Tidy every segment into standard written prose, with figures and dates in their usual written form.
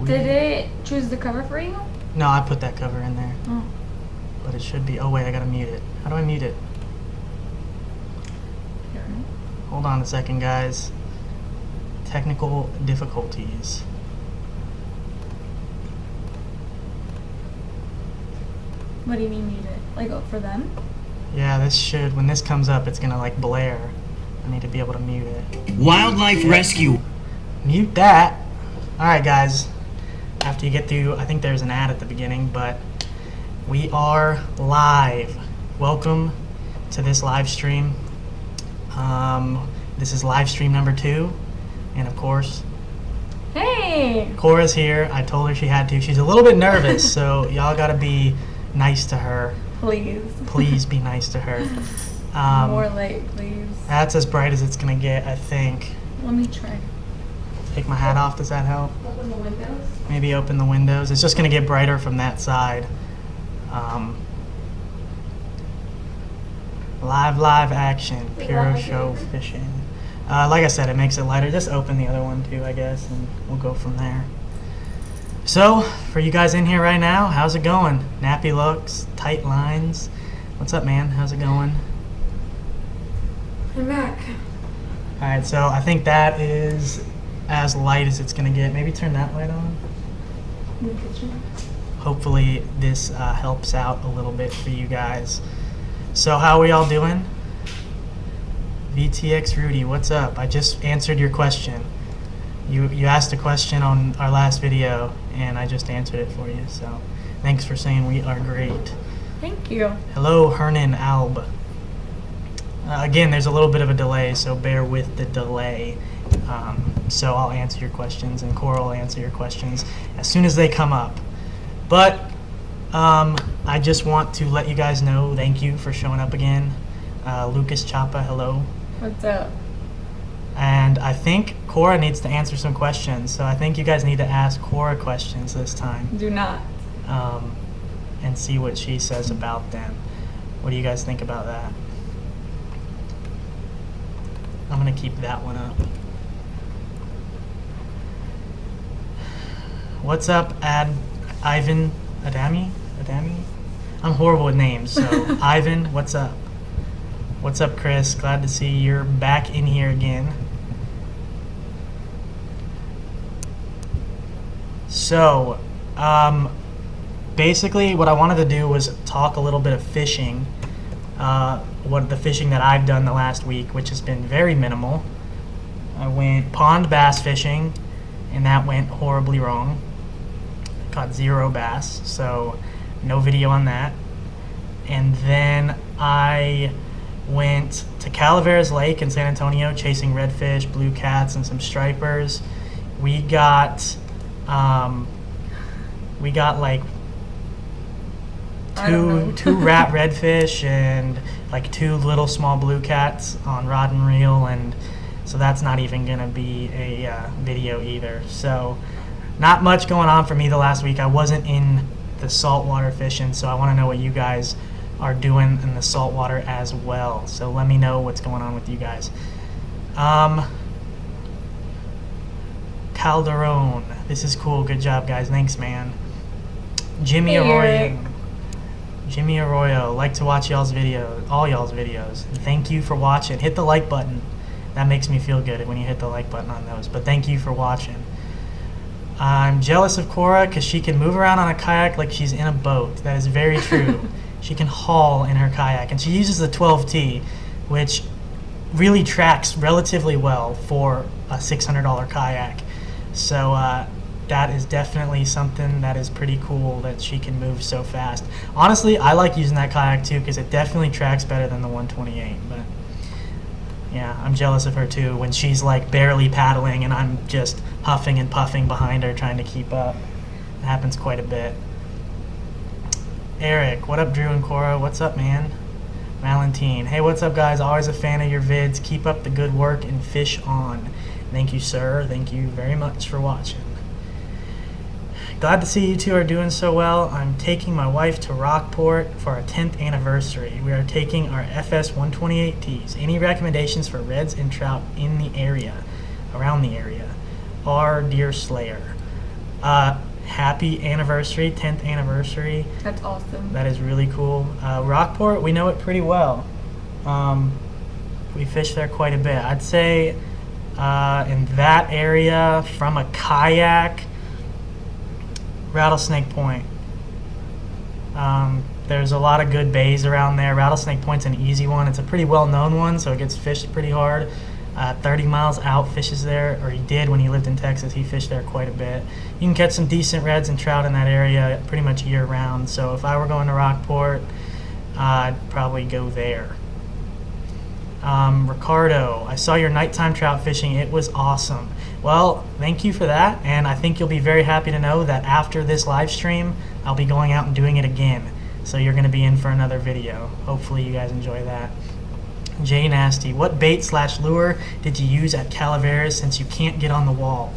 Did it choose the cover for you? No, I put that cover in there. Oh. But it should be. Oh wait, I gotta mute it. How do I mute it? Here. Hold on a second, guys. Technical difficulties. What do you mean mute it? Like for them? Yeah, this should. When this comes up, it's gonna like blare. I need to be able to mute it. Wildlife rescue. Mute that. Alright guys, after you get through, I think there's an ad at the beginning, but we are live. Welcome to this live stream. This is live stream number 2, and of course, Hey! Cora's here. I told her she had to. She's a little bit nervous, so y'all gotta be nice to her. Please. Please be nice to her. More light, please. That's as bright as it's gonna get, I think. Let me try. Take my hat off, does that help? Open the windows. Maybe open the windows. It's just going to get brighter from that side. Live action. Pier show fishing. Like I said, it makes it lighter. Just open the other one too, I guess, and we'll go from there. So, for you guys in here right now, how's it going? Nappy looks, tight lines. What's up, man? How's it going? I'm back. Alright, so I think that is as light as it's going to get. Maybe turn that light on. In the kitchen. Hopefully this helps out a little bit for you guys. So how are y'all doing? VTX Rudy, what's up? I just answered your question. You asked a question on our last video, and I just answered it for you. So thanks for saying we are great. Thank you. Hello, Hernan Alb. Again, there's a little bit of a delay, so bear with the delay. So I'll answer your questions, and Cora will answer your questions as soon as they come up. But I just want to let you guys know, thank you for showing up again. Lucas Chapa, hello. What's up? And I think Cora needs to answer some questions, so I think you guys need to ask Cora questions this time. Do not. And see what she says about them. What do you guys think about that? I'm going to keep that one up. What's up, Ivan Adami? I'm horrible with names, so Ivan, what's up? What's up, Chris? Glad to see you're back in here again. So, basically what I wanted to do was talk a little bit of fishing. What the fishing that I've done the last week, which has been very minimal. I went pond bass fishing, and that went horribly wrong. Caught 0 bass, so no video on that. And then I went to Calaveras Lake in San Antonio chasing redfish, blue cats, and some stripers. We got like two rat redfish and like 2 little small blue cats on rod and reel, and so that's not even gonna be a video either. So not much going on for me the last week. I wasn't in the saltwater fishing, so I want to know what you guys are doing in the saltwater as well. So let me know what's going on with you guys. Calderon, this is cool. Good job, guys. Thanks, man. Jimmy Arroyo, like to watch y'all's videos, all y'all's videos. Thank you for watching. Hit the like button. That makes me feel good when you hit the like button on those. But thank you for watching. I'm jealous of Cora because she can move around on a kayak like she's in a boat. That is very true. She can haul in her kayak, and she uses the 12T, which really tracks relatively well for a $600 kayak. So that is definitely something that is pretty cool that she can move so fast. Honestly, I like using that kayak too because it definitely tracks better than the 128. But yeah, I'm jealous of her too when she's like barely paddling and I'm just huffing and puffing behind her trying to keep up. It happens quite a bit. Eric, what up, Drew and Cora? What's up, man? Valentine, hey, what's up, guys? Always a fan of your vids. Keep up the good work and fish on. Thank you, sir. Thank you very much for watching. Glad to see you two are doing so well. I'm taking my wife to Rockport for our 10th anniversary. We are taking our FS 128Ts. Any recommendations for reds and trout in the area, around the area? Our Deer Slayer. Happy anniversary, 10th anniversary. That's awesome. That is really cool. Rockport, we know it pretty well. We fish there quite a bit. I'd say in that area, from a kayak, Rattlesnake Point. There's a lot of good bays around there. Rattlesnake Point's an easy one. It's a pretty well-known one, so it gets fished pretty hard. 30 miles out fishes there, or he did when he lived in Texas. He fished there quite a bit. You can catch some decent reds and trout in that area pretty much year-round. So if I were going to Rockport, I'd probably go there. Ricardo, I saw your nighttime trout fishing. It was awesome. Well, thank you for that, and I think you'll be very happy to know that after this live stream, I'll be going out and doing it again. So you're going to be in for another video. Hopefully you guys enjoy that. Jay Nasty, what bait/lure did you use at Calaveras since you can't get on the wall?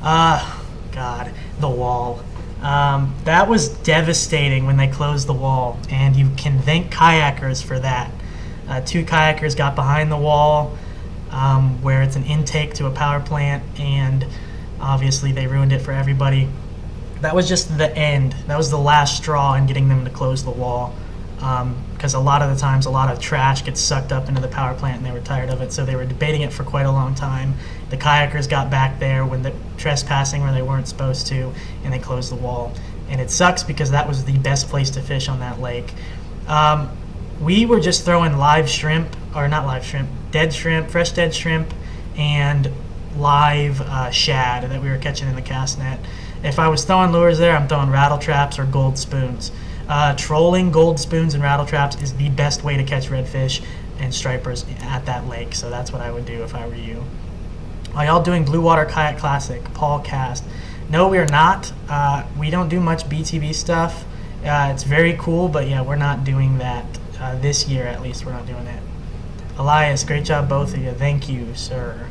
God, the wall. That was devastating when they closed the wall, and you can thank kayakers for that. 2 kayakers got behind the wall where it's an intake to a power plant, and obviously they ruined it for everybody. That was just the end. That was the last straw in getting them to close the wall, because a lot of the times a lot of trash gets sucked up into the power plant and they were tired of it, so they were debating it for quite a long time. The kayakers got back there when they're trespassing where they weren't supposed to, and they closed the wall. And it sucks because that was the best place to fish on that lake. We were just throwing live shrimp, or not live shrimp, dead shrimp, fresh dead shrimp, and live shad that we were catching in the cast net. If I was throwing lures there, I'm throwing rattle traps or gold spoons. Trolling gold spoons and rattle traps is the best way to catch redfish and stripers at that lake, so that's what I would do if I were you. Are y'all doing Blue Water Kayak Classic? Paul Cast. No, we are not. We don't do much BTB stuff. It's very cool, but yeah, we're not doing that. This year, at least, we're not doing it. Elias, great job, both of you. Thank you, sir.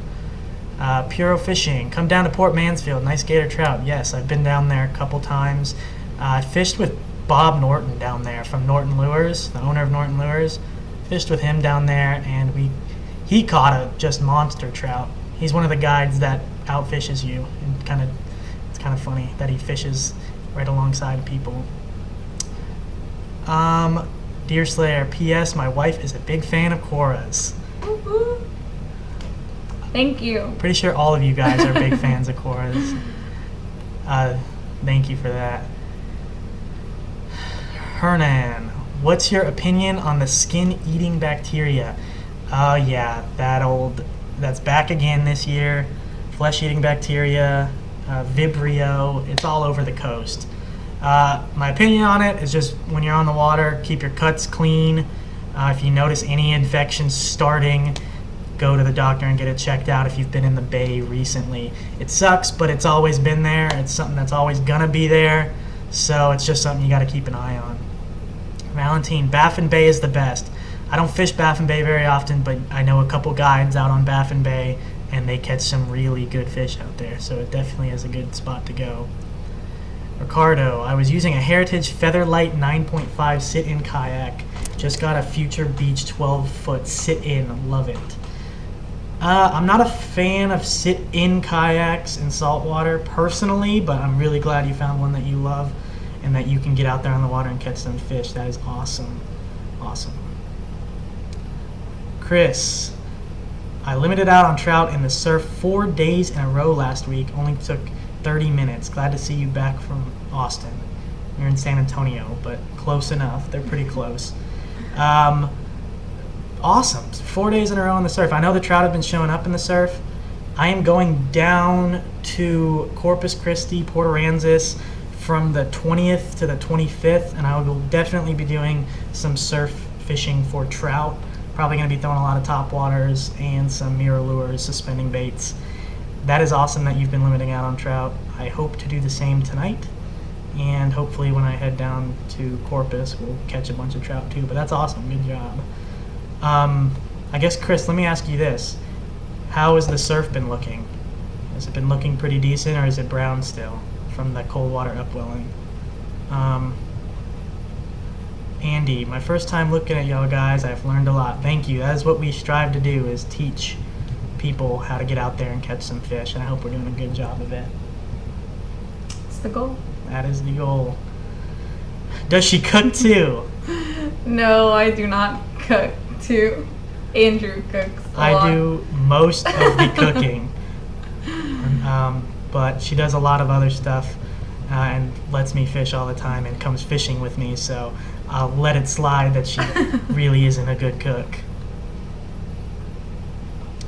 Pier Fishing, come down to Port Mansfield. Nice gator trout. Yes, I've been down there a couple times. I fished with Bob Norton down there from Norton Lures, the owner of Norton Lures. Fished with him down there, and he caught a just monster trout. He's one of the guides that outfishes you, and it's kind of funny that he fishes right alongside people. Deer Slayer, P.S. My wife is a big fan of Kora's. Woo-hoo. Thank you. Pretty sure all of you guys are big fans of Kora's. Thank you for that. Hernan, what's your opinion on the skin-eating bacteria? Oh yeah, that's back again this year. Flesh-eating bacteria, Vibrio, it's all over the coast. My opinion on it is just when you're on the water, keep your cuts clean. If you notice any infections starting, go to the doctor and get it checked out if you've been in the bay recently. It sucks, but it's always been there. It's something that's always gonna be there, so it's just something you gotta keep an eye on. Valentine, Baffin Bay is the best. I don't fish Baffin Bay very often, but I know a couple guides out on Baffin Bay, and they catch some really good fish out there, so it definitely is a good spot to go. Ricardo, I was using a Heritage Featherlight 9.5 sit-in kayak. Just got a Future Beach 12-foot sit-in. Love it. I'm not a fan of sit-in kayaks in saltwater personally, but I'm really glad you found one that you love and that you can get out there on the water and catch some fish. That is awesome. Awesome. Chris, I limited out on trout in the surf 4 days in a row last week. Only took 30 minutes. Glad to see you back from Austin. You're in San Antonio, but close enough. They're pretty close. Awesome. 4 days in a row in the surf. I know the trout have been showing up in the surf. I am going down to Corpus Christi, Port Aransas from the 20th to the 25th, and I will definitely be doing some surf fishing for trout. Probably going to be throwing a lot of topwaters and some mirror lures, suspending baits. That is awesome that you've been limiting out on trout. I hope to do the same tonight, and hopefully when I head down to Corpus, we'll catch a bunch of trout too, but that's awesome. Good job. I guess, Chris, let me ask you this. How has the surf been looking? Has it been looking pretty decent, or is it brown still from the cold water upwelling? Andy, my first time looking at y'all guys, I've learned a lot. Thank you. That is what we strive to do, is teach people how to get out there and catch some fish, and I hope we're doing a good job of it. the goal. That is the goal. Does she cook too? No, I do not cook too. Andrew cooks a lot. I do most of the cooking. But she does a lot of other stuff and lets me fish all the time and comes fishing with me, so I'll let it slide that she really isn't a good cook.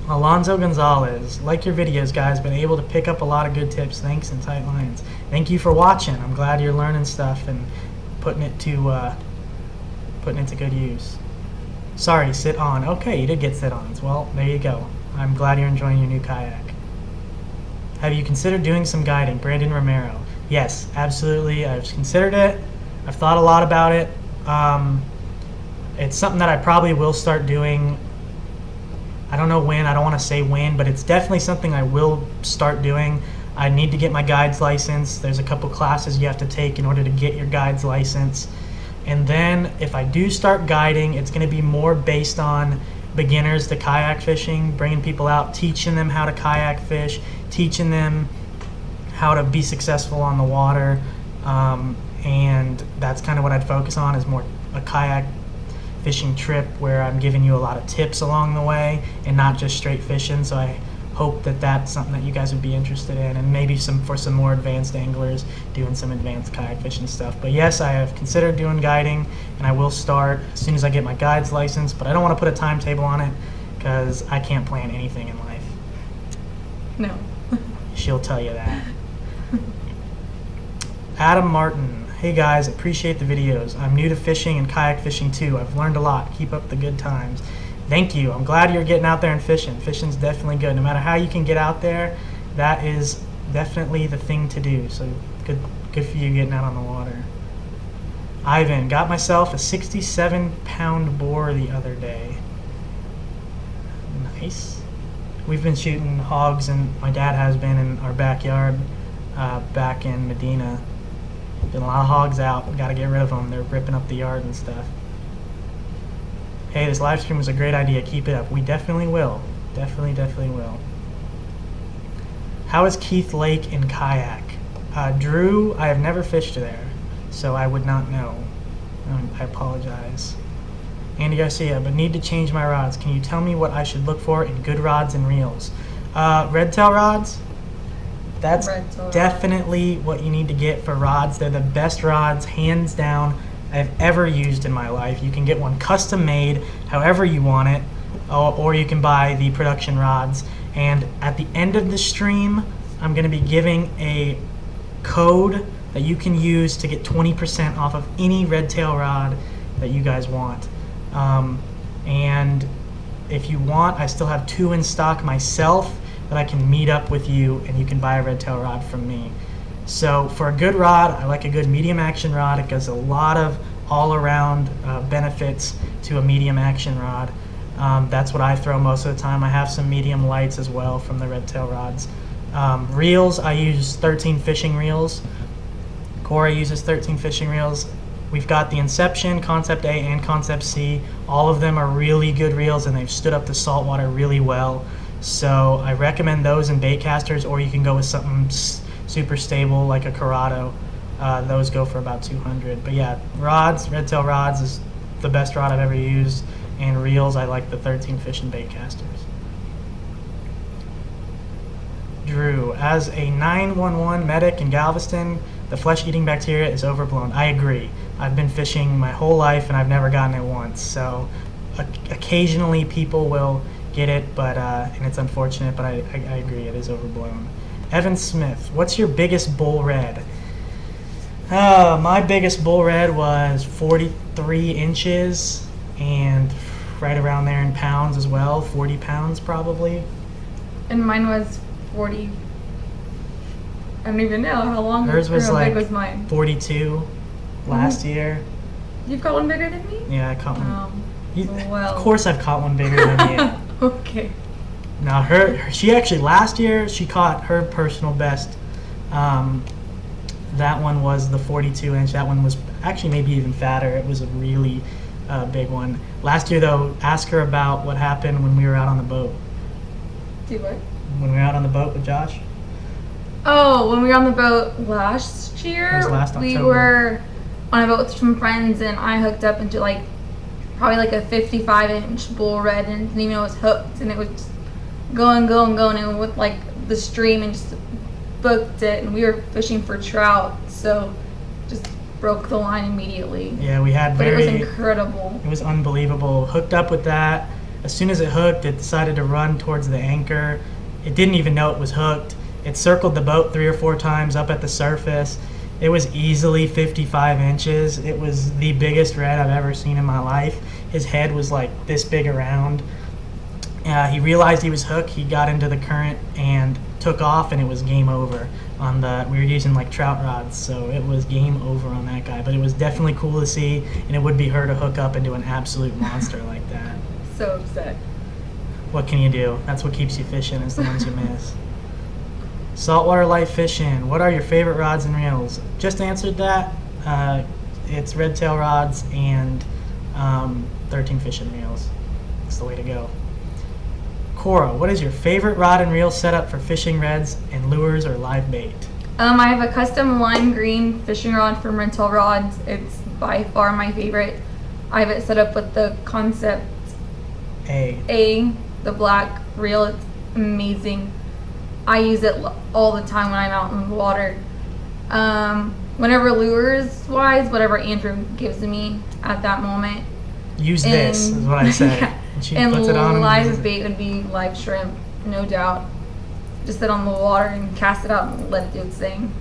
Alonzo Gonzalez, like your videos, guys. Been able to pick up a lot of good tips. Thanks and tight lines. Thank you for watching. I'm glad you're learning stuff and putting it to good use. Sorry, sit on. Okay, you did get sit-ons. Well, there you go. I'm glad you're enjoying your new kayak. Have you considered doing some guiding? Brandon Romero. Yes, absolutely. I've considered it. I've thought a lot about it. It's something that I probably will start doing. I don't know when. I don't want to say when, but it's definitely something I will start doing. I need to get my guide's license. There's a couple classes you have to take in order to get your guide's license. And then if I do start guiding, it's going to be more based on beginners to kayak fishing, bringing people out, teaching them how to kayak fish, teaching them how to be successful on the water. And that's kind of what I'd focus on, is more a kayak fishing trip where I'm giving you a lot of tips along the way and not just straight fishing. So I hope that that's something that you guys would be interested in, and maybe for some more advanced anglers doing some advanced kayak fishing stuff. But yes, I have considered doing guiding, and I will start as soon as I get my guide's license, but I don't want to put a timetable on it because I can't plan anything in life. No. She'll tell you that. Adam Martin. Hey guys, appreciate the videos. I'm new to fishing and kayak fishing too. I've learned a lot. Keep up the good times. Thank you. I'm glad you're getting out there and fishing. Fishing's definitely good. No matter how you can get out there, that is definitely the thing to do. So good for you getting out on the water. Ivan, got myself a 67-pound boar the other day. Nice. We've been shooting hogs, and my dad has been, in our backyard back in Medina. Been a lot of hogs out. Got to get rid of them. They're ripping up the yard and stuff. Hey, this live stream was a great idea. Keep it up. We definitely will. Definitely will. How is Keith Lake in kayak? Drew, I have never fished there, so I would not know. I apologize. Andy Garcia, but need to change my rods. Can you tell me what I should look for in good rods and reels? Redtail rods? That's definitely what you need to get for rods. They're the best rods, hands down, I've ever used in my life. You can get one custom made however you want it, or you can buy the production rods. And at the end of the stream, I'm going to be giving a code that you can use to get 20% off of any Redtail rod that you guys want. And if you want, I still have 2 in stock myself that I can meet up with you, and you can buy a Redtail rod from me. So for a good rod, I like a good medium action rod. It gives a lot of all-around benefits to a medium action rod. That's what I throw most of the time. I have some medium lights as well from the Redtail rods. Reels, I use 13 fishing reels. Kora uses 13 fishing reels. We've got the Inception, Concept A, and Concept C. All of them are really good reels, and they've stood up to saltwater really well. So I recommend those in bait casters, or you can go with something super stable like a Corrado. Those go for about $200. But yeah, rods, Redtail rods is the best rod I've ever used, and reels, I like the 13 fish and bait casters. Drew, as a 911 medic in Galveston, the flesh-eating bacteria is overblown. I agree. I've been fishing my whole life and I've never gotten it once. So occasionally people will get it, but and it's unfortunate, but I agree, it is overblown. Evan Smith, what's your biggest bull red? My biggest bull red was 43 inches and right around there in pounds as well, 40 pounds probably. And mine was 40. I don't even know how long. Hers was how like big was mine? 42 last year. You've got one bigger than me? Yeah, I caught one. Well. Of course I've caught one bigger than you. Okay. Now she actually last year she caught her personal best. That one was the 42 inch. That one was actually maybe even fatter. It was a really big one. Last year though, ask her about what happened when we were out on the boat. Do what? When we were out on the boat with Josh. Oh, when we were on the boat last year, It was last we October. were on a boat with some friends, and I hooked up into like probably like a 55-inch bull red, and didn't even know it was hooked, and it was just going, and with like the stream, and just booked it, and we were fishing for trout, so just broke the line immediately. Yeah, we had But it was incredible. It was unbelievable. Hooked up with that. As soon as it hooked, it decided to run towards the anchor. It didn't even know it was hooked. It circled the boat 3 or 4 times up at the surface. It was easily 55 inches. It was the biggest red I've ever seen in my life. His head was like this big around. He realized he was hooked. He got into the current and took off, and it was game over. We were using like trout rods, so it was game over on that guy. But it was definitely cool to see, and it would be her to hook up into an absolute monster like that. So upset. What can you do? That's what keeps you fishing, is the ones you miss. Saltwater life fishing. What are your favorite rods and reels? Just answered that. It's Redtail rods and 13 fishing reels. That's the way to go. Kora, what is your favorite rod and reel setup for fishing reds and lures or live bait? I have a custom lime green fishing rod from Redtail Rods. It's by far my favorite. I have it set up with the Concept A, the black reel. It's amazing. I use it all the time when I'm out in the water. Whenever lures wise, whatever Andrew gives me at that moment. Use this, is what I say. Yeah. And she And puts it on and live uses it. bait would be live shrimp, no doubt. Just sit on the water and cast it out and let it do its thing.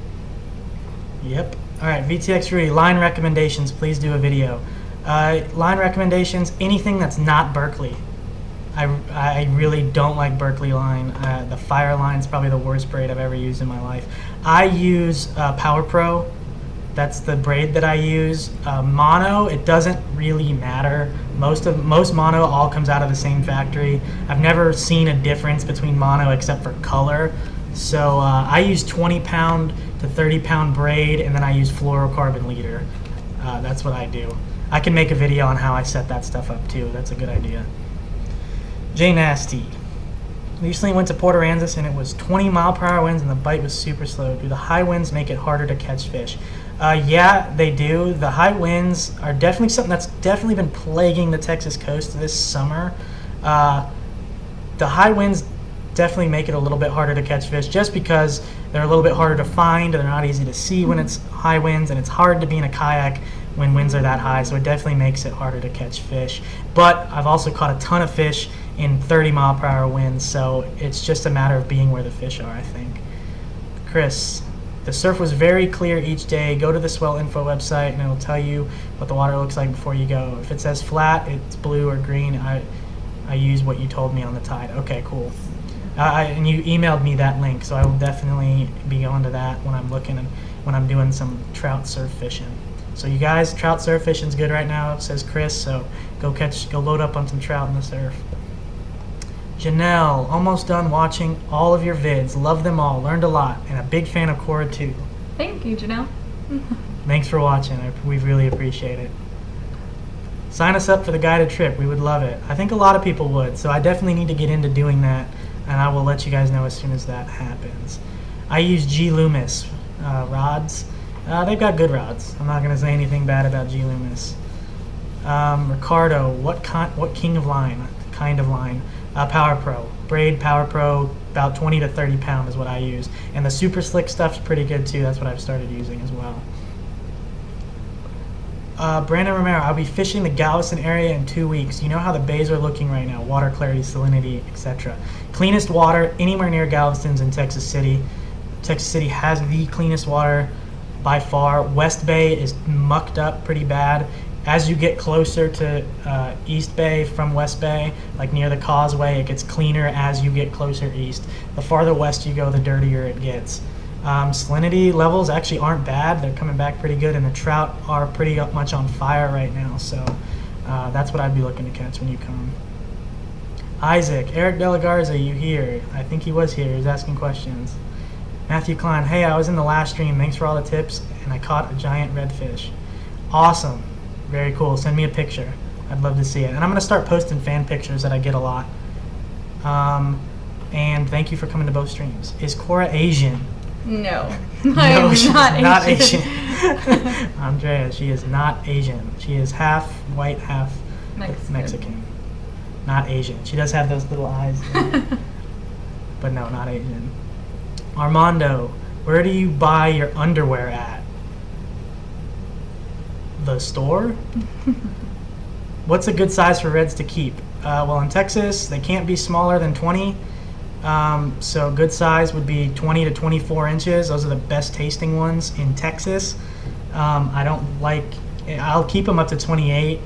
Yep. All right, VTX Rudy, line recommendations. Please do a video. Line recommendations, anything that's not Berkeley. I really don't like Berkeley line. The Fire line is probably the worst braid I've ever used in my life. I use Power Pro. That's the braid that I use. Mono, it doesn't really matter. Most mono all comes out of the same factory. I've never seen a difference between mono except for color. So I use 20-pound to 30-pound braid, and then I use fluorocarbon leader. That's what I do. I can make a video on how I set that stuff up too. That's a good idea. Jay Nasty. Recently went to Port Aransas and it was 20-mile-per-hour winds and the bite was super slow. Do the high winds make it harder to catch fish? Yeah, they do. The high winds are definitely something that's definitely been plaguing the Texas coast this summer. The high winds definitely make it a little bit harder to catch fish just because they're a little bit harder to find. They're not easy to see when it's high winds, and it's hard to be in a kayak when winds are that high, so it definitely makes it harder to catch fish. But I've also caught a ton of fish in 30-mile-per-hour winds, so it's just a matter of being where the fish are, I think. Chris, the surf was very clear each day. Go to the Swell Info website and it'll tell you what the water looks like before you go. If it says flat, it's blue or green. I use what you told me on the tide. Okay, cool. And you emailed me that link, so I will definitely be going to that when I'm looking and when I'm doing some trout surf fishing. So you guys, trout surf fishing's good right now, says Chris, so go load up on some trout in the surf. Janelle, almost done watching all of your vids. Love them all, learned a lot, and a big fan of Kora too. Thank you, Janelle. Thanks for watching, we really appreciate it. Sign us up for the guided trip, we would love it. I think a lot of people would, so I definitely need to get into doing that, and I will let you guys know as soon as that happens. I use G. Loomis rods. They've got good rods. I'm not going to say anything bad about G. Loomis. Ricardo, what kind of line? Power Pro. Braid Power Pro, about 20 to 30 pound is what I use. And the super slick stuff's pretty good too. That's what I've started using as well. Brandon Romero, I'll be fishing the Galveston area in 2 weeks. You know how the bays are looking right now, water clarity, salinity, etc. Cleanest water anywhere near Galveston's in Texas City. Texas City has the cleanest water by far. West Bay is mucked up pretty bad. As you get closer to East Bay from West Bay, like near the causeway, it gets cleaner as you get closer east. The farther west you go, the dirtier it gets. Salinity levels actually aren't bad. They're coming back pretty good, and the trout are pretty much on fire right now. So that's what I'd be looking to catch when you come. Isaac, Eric De La Garza, you here? I think he was here. He was asking questions. Matthew Klein, hey, I was in the last stream. Thanks for all the tips, and I caught a giant redfish. Awesome. Very cool. Send me a picture. I'd love to see it. And I'm going to start posting fan pictures that I get a lot. And thank you for coming to both streams. Is Kora Asian? No. No, I'm she's not not Asian. Asian. Andrea, she is not Asian. She is half white, half Mexican. Not Asian. She does have those little eyes. But no, not Asian. Armando, where do you buy your underwear at? The store? What's a good size for Reds to keep? Well, in Texas, they can't be smaller than 20. So good size would be 20 to 24 inches. Those are the best tasting ones in Texas. I'll keep them up to 28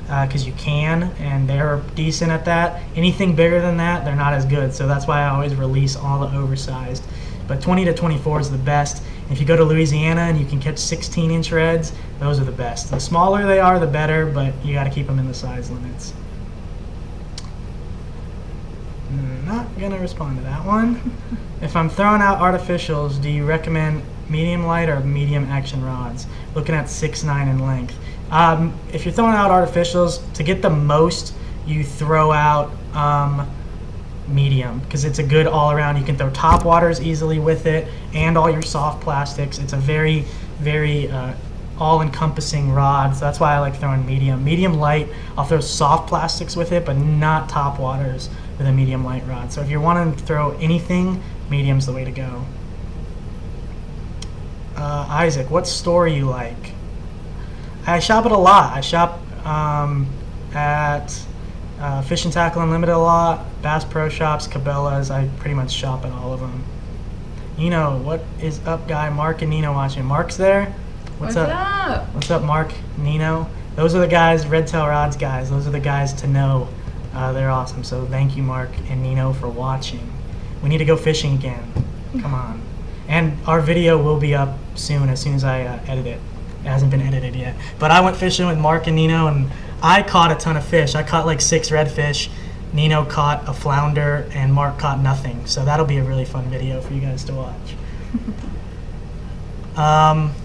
because you can, and they're decent at that. Anything bigger than that, they're not as good. So that's why I always release all the oversized. But 20 to 24 is the best. If you go to Louisiana and you can catch 16-inch Reds, those are the best. The smaller they are, the better, but you got to keep them in the size limits. Not going to respond to that one. If I'm throwing out artificials, do you recommend medium light or medium action rods? Looking at 6'9" in length. If you're throwing out artificials, to get the most, you throw out medium, because it's a good all-around. You can throw top waters easily with it and all your soft plastics. It's a very, very all-encompassing rod, so that's why I like throwing medium. Medium light, I'll throw soft plastics with it, but not top waters with a medium light rod. So if you're wanting to throw anything, medium's the way to go. Isaac, what store you like? I shop at a lot. I shop at Fish and Tackle Unlimited a lot, Bass Pro Shops, Cabela's. I pretty much shop at all of them. Nino, what is up, guy? Mark and Nino watching. Mark's there? What's up? What's up, Mark, Nino? Those are the guys, Redtail Rods guys. Those are the guys to know. They're awesome. So thank you, Mark and Nino, for watching. We need to go fishing again. Come on. And our video will be up soon as I edit it. It hasn't been edited yet. But I went fishing with Mark and Nino, and I caught a ton of fish. I caught like 6 redfish. Nino caught a flounder, and Mark caught nothing. So that'll be a really fun video for you guys to watch.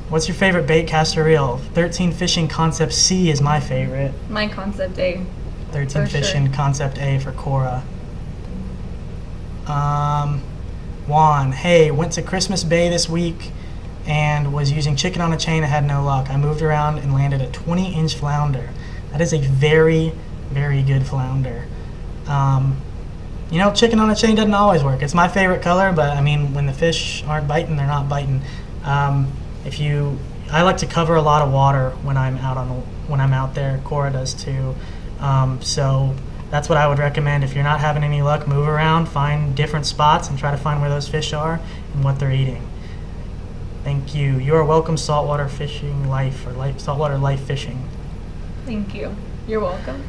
What's your favorite bait caster reel? 13 Fishing Concept C is my favorite. My Concept A. 13 Fishing Concept A for Kora. Juan, hey, went to Christmas Bay this week and was using chicken on a chain and had no luck. I moved around and landed a 20-inch flounder. That is a very, very good flounder. Chicken on a chain doesn't always work. It's my favorite color, but I mean, when the fish aren't biting, they're not biting. I like to cover a lot of water when I'm out there. Cora does too. So that's what I would recommend. If you're not having any luck, move around, find different spots, and try to find where those fish are and what they're eating. Thank you. You are welcome, saltwater fishing life, or saltwater life fishing. Thank you. You're welcome.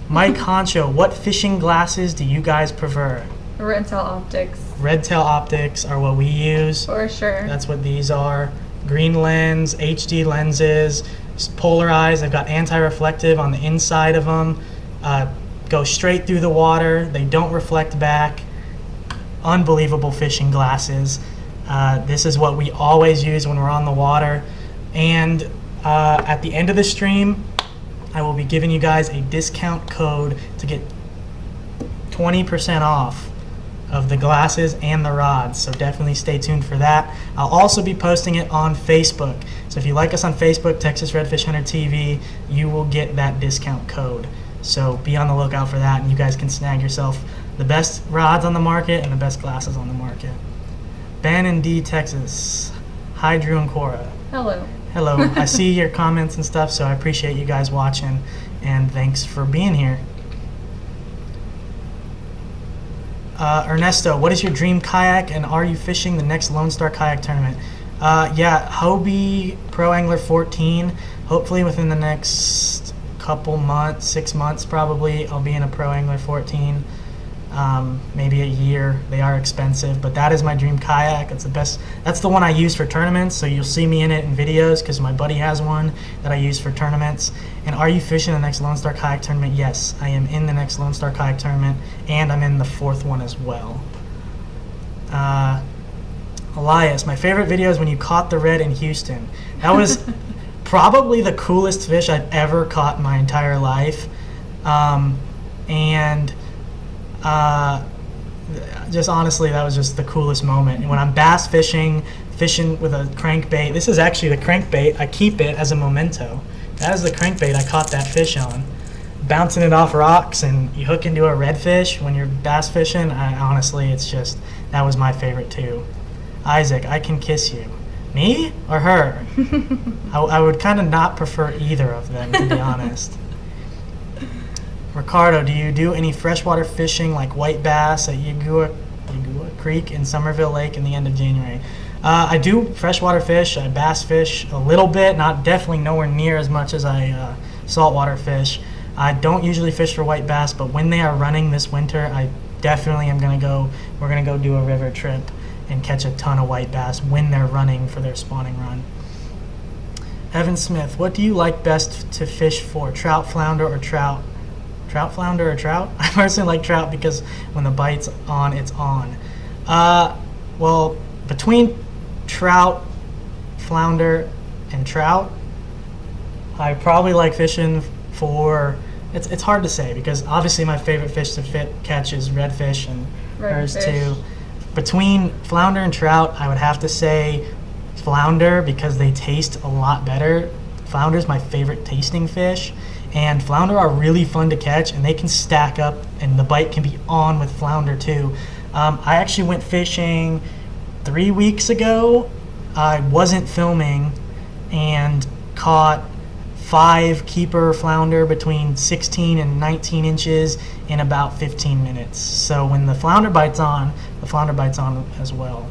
Mike Honcho, what fishing glasses do you guys prefer? Redtail Optics. Redtail Optics are what we use. For sure. That's what these are. Green lens, HD lenses, polarized. They've got anti-reflective on the inside of them. Go straight through the water. They don't reflect back. Unbelievable fishing glasses. This is what we always use when we're on the water. And at the end of the stream, I will be giving you guys a discount code to get 20% off of the glasses and the rods, so definitely stay tuned for that. I'll also be posting it on Facebook, so if you like us on Facebook, Texas Redfish Hunter TV, you will get that discount code. So be on the lookout for that, and you guys can snag yourself the best rods on the market and the best glasses on the market. Ben and D, Texas. Hi, Drew and Cora. Hello. Hello. I see your comments and stuff, so I appreciate you guys watching, and thanks for being here. Ernesto, what is your dream kayak, and are you fishing the next Lone Star Kayak tournament? Yeah, Hobie Pro Angler 14. Hopefully within the next couple months, 6 months probably, I'll be in a Pro Angler 14. Maybe a year. They are expensive, but that is my dream kayak. It's the best. That's the one I use for tournaments, so you'll see me in it in videos because my buddy has one that I use for tournaments. And are you fishing the next Lone Star Kayak tournament? Yes, I am in the next Lone Star Kayak tournament, and I'm in the 4th one as well. Elias, my favorite video is when you caught the red in Houston. That was probably the coolest fish I've ever caught in my entire life. Just honestly, that was just the coolest moment. And when I'm bass fishing fishing with a crankbait. This is actually the crankbait. I keep it as a memento. That is the crankbait I caught that fish on. Bouncing it off rocks, and you hook into a redfish when you're bass fishing. Honestly, it's just, that was my favorite too. Isaac, I can kiss you. Me or her? I would kind of not prefer either of them, to be honest. Ricardo, do you do any freshwater fishing like white bass at Yagua Creek in Somerville Lake in the end of January? I do freshwater fish. I bass fish a little bit, definitely nowhere near as much as I saltwater fish. I don't usually fish for white bass, but when they are running this winter, I definitely am going to go. We're going to go do a river trip and catch a ton of white bass when they're running for their spawning run. Evan Smith, what do you like best to fish for? Trout, flounder, or trout? Trout, flounder, or trout? I personally like trout because when the bite's on, it's on. Well, between trout, flounder, and trout, I probably like fishing for, it's hard to say because obviously my favorite fish to catch is redfish, and hers too. Between flounder and trout, I would have to say flounder because they taste a lot better. Flounder is my favorite tasting fish, and flounder are really fun to catch, and they can stack up, and the bite can be on with flounder too. I actually went fishing 3 weeks ago. I wasn't filming and caught 5 keeper flounder between 16 and 19 inches in about 15 minutes. So when the flounder bites on as well.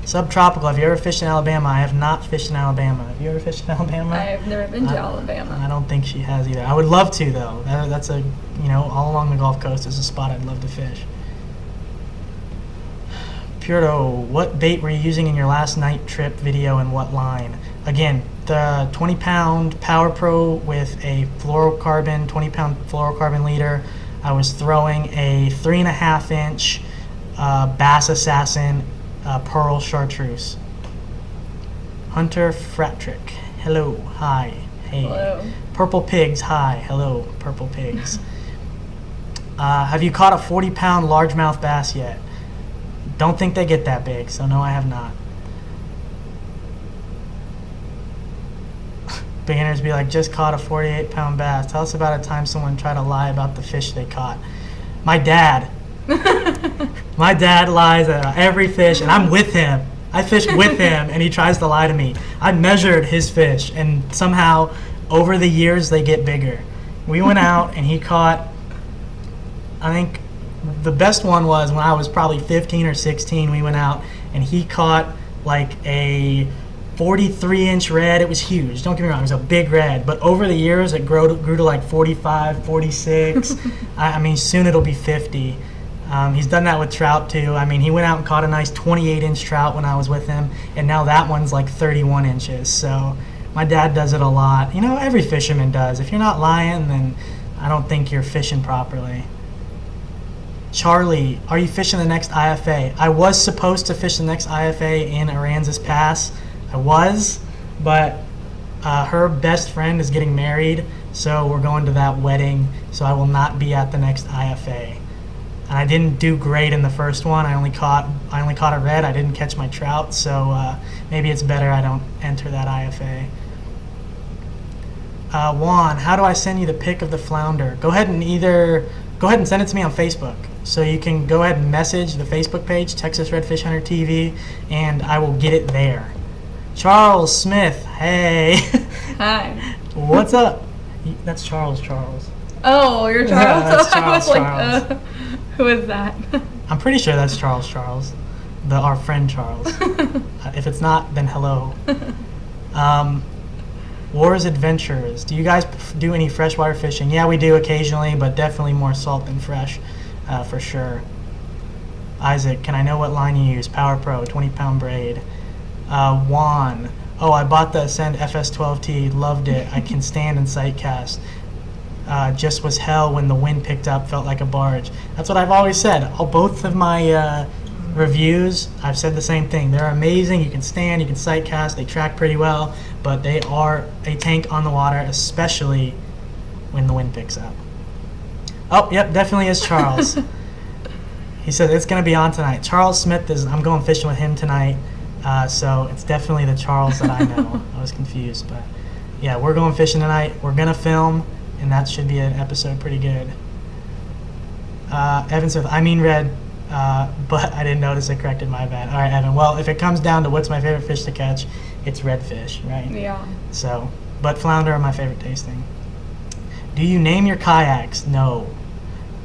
Subtropical, have you ever fished in Alabama? I have not fished in Alabama. Have you ever fished in Alabama? I have never been to Alabama. I don't think she has either. I would love to though. That's a, all along the Gulf Coast is a spot I'd love to fish. Puro, what bait were you using in your last night trip video and what line? Again, the 20-pound Power Pro with a 20-pound fluorocarbon leader. I was throwing a 3.5-inch Bass Assassin pearl chartreuse. Hunter Fratrick, hello, hi, hey. Hello. Purple Pigs, hi, hello, Purple Pigs. Have you caught a 40-pound largemouth bass yet? Don't think they get that big, so no, I have not. Beginners be like, just caught a 48-pound bass. Tell us about a time someone tried to lie about the fish they caught. My dad. My dad lies at every fish, and I'm with him. I fish with him, and he tries to lie to me. I measured his fish, and somehow, over the years, they get bigger. We went out, and he caught, I think, the best one was when I was probably 15 or 16. We went out, and he caught like a 43-inch red. It was huge. Don't get me wrong, it was a big red. But over the years, it grew to like 45, 46. I mean, soon it'll be 50. He's done that with trout too. I mean, he went out and caught a nice 28-inch trout when I was with him, and now that one's like 31 inches. So my dad does it a lot. Every fisherman does. If you're not lying, then I don't think you're fishing properly. Charlie, are you fishing the next IFA? I was supposed to fish the next IFA in Aransas Pass. I was, but her best friend is getting married, so we're going to that wedding, so I will not be at the next IFA. And I didn't do great in the first one. I only caught a red. I didn't catch my trout, so maybe it's better I don't enter that IFA. Juan, how do I send you the pic of the flounder? Go ahead and send it to me on Facebook. So you can go ahead and message the Facebook page, Texas Redfish Hunter TV, and I will get it there. Charles Smith, hey. Hi. What's up? That's Charles. Oh, you're Charles? Yeah, that's I was Charles. like, who is that? I'm pretty sure that's Charles. Our friend Charles. If it's not, then hello. Wars Adventures. Do you guys do any freshwater fishing? Yeah, we do occasionally, but definitely more salt than fresh, for sure. Isaac, can I know what line you use? Power Pro, 20-pound braid. Juan, oh, I bought the Ascend FS12T, loved it. I can stand and sight cast. Just was hell when the wind picked up, felt like a barge. That's what I've always said. Both of my reviews, I've said the same thing. They're amazing. You can stand, you can sight cast, they track pretty well, but they are a tank on the water, especially when the wind picks up. Oh, yep, definitely is Charles. He said it's going to be on tonight. Charles Smith I'm going fishing with him tonight. So it's definitely the Charles that I know. I was confused, but yeah, we're going fishing tonight. We're gonna film, and that should be an episode pretty good. Evan Smith, I mean red, but I didn't notice it corrected, my bad. All right, Evan. Well, if it comes down to what's my favorite fish to catch, it's redfish, right? Yeah. So, but flounder are my favorite tasting. Do you name your kayaks? No.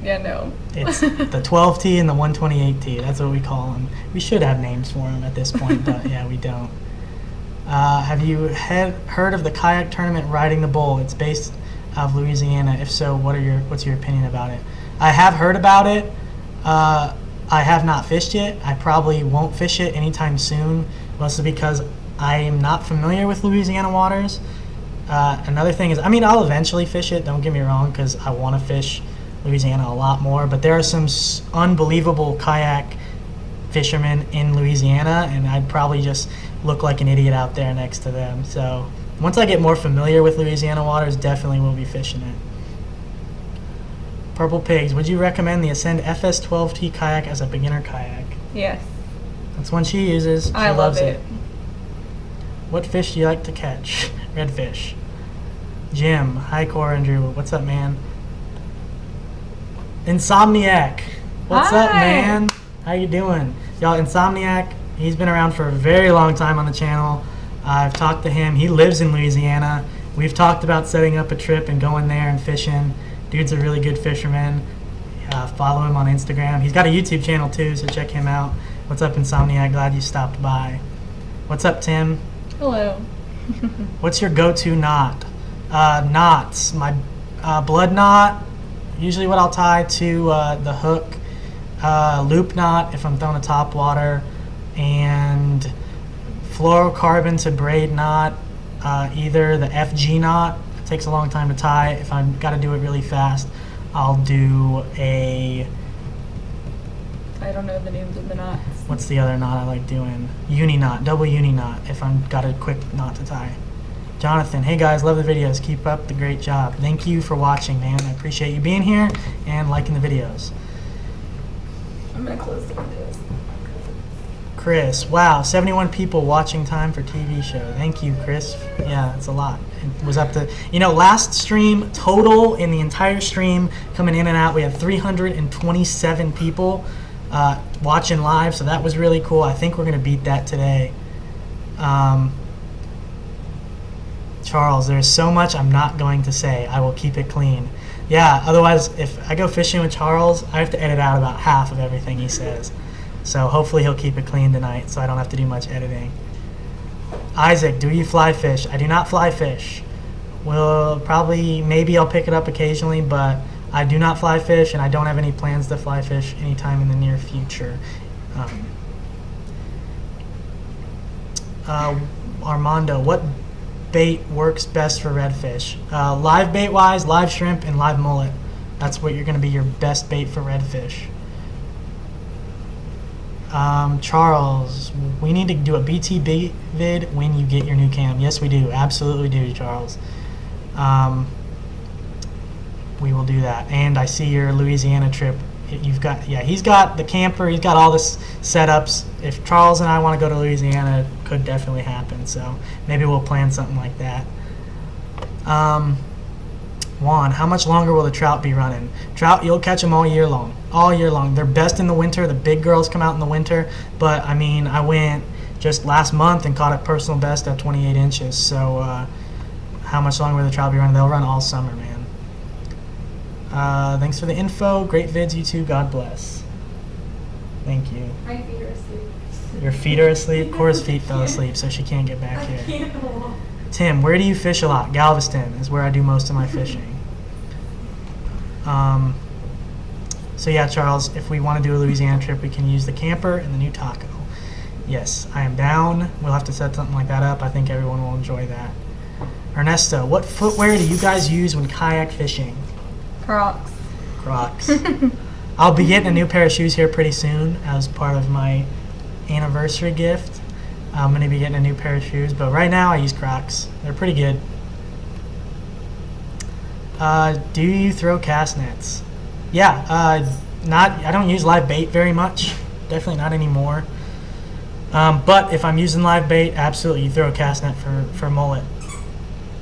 Yeah, no. It's the 12T and the 128T. That's what we call them. We should have names for them at this point, but yeah, we don't. Have you heard of the kayak tournament Riding the Bull? It's based out of Louisiana. If so, what's your opinion about it? I have heard about it. I have not fished it. I probably won't fish it anytime soon, mostly because I am not familiar with Louisiana waters. Another thing is, I mean, I'll eventually fish it, don't get me wrong, because I want to fish Louisiana a lot more, but there are some unbelievable kayak fishermen in Louisiana, and I'd probably just look like an idiot out there next to them. So once I get more familiar with Louisiana waters, definitely will be fishing it. Purple Pigs, would you recommend the Ascend FS12T kayak as a beginner kayak? Yes. That's one she uses. She I love loves it. What fish do you like to catch? Redfish. Jim, hi Cora and Drew. What's up, man? Insomniac. What's up, Hi. man? How you doing? Y'all, Insomniac, he's been around for a very long time on the channel. I've talked to him. He lives in Louisiana. We've talked about setting up a trip and going there and fishing. Dude's a really good fisherman. Follow him on Instagram. He's got a YouTube channel too, so check him out. What's up, Insomniac? Glad you stopped by. What's up, Tim? Hello. What's your go-to knot? Knots. My blood knot, usually what I'll tie to the hook. Loop knot if I'm throwing a top water. And fluorocarbon to braid knot. Either the FG knot. It takes a long time to tie. If I've got to do it really fast, I'll do a... I don't know the names of the knots. What's the other knot I like doing? Uni knot, double uni knot if I've got a quick knot to tie. Jonathan, hey guys, love the videos. Keep up the great job. Thank you for watching, man. I appreciate you being here and liking the videos. I'm going to close the windows. Chris, wow, 71 people watching time for TV show. Thank you, Chris. Yeah, that's a lot. It was up to, last stream total in the entire stream coming in and out, we had 327 people watching live, so that was really cool. I think we're going to beat that today. Charles, there's so much I'm not going to say. I will keep it clean. Yeah, otherwise, if I go fishing with Charles, I have to edit out about half of everything he says. So hopefully he'll keep it clean tonight so I don't have to do much editing. Isaac, do you fly fish? I do not fly fish. Maybe I'll pick it up occasionally, but I do not fly fish, and I don't have any plans to fly fish anytime in the near future. Armando, what bait works best for redfish? Live bait-wise, live shrimp and live mullet. That's what you're going to be your best bait for redfish. Charles, we need to do a BTB vid when you get your new cam. Yes, we do. Absolutely do, Charles. We will do that. And I see your Louisiana trip. He's got the camper. He's got all this setups. If Charles and I want to go to Louisiana, it could definitely happen. So maybe we'll plan something like that. Juan, how much longer will the trout be running? Trout, you'll catch them all year long. All year long. They're best in the winter. The big girls come out in the winter. But, I mean, I went just last month and caught a personal best at 28 inches. So how much longer will the trout be running? They'll run all summer, man. Thanks for the info. Great vids, you too. God bless. Thank you. My feet are asleep. Your feet are asleep? Cora's feet fell asleep, so she can't get back here. Tim, where do you fish a lot? Galveston is where I do most of my fishing. So yeah, Charles, if we want to do a Louisiana trip, we can use the camper and the new taco. Yes, I am down. We'll have to set something like that up. I think everyone will enjoy that. Ernesto, what footwear do you guys use when kayak fishing? Crocs. Crocs. I'll be getting a new pair of shoes here pretty soon as part of my anniversary gift. I'm going to be getting a new pair of shoes, but right now I use Crocs. They're pretty good. Do you throw cast nets? Yeah, I don't use live bait very much. Definitely not anymore. But if I'm using live bait, absolutely, you throw a cast net for mullet.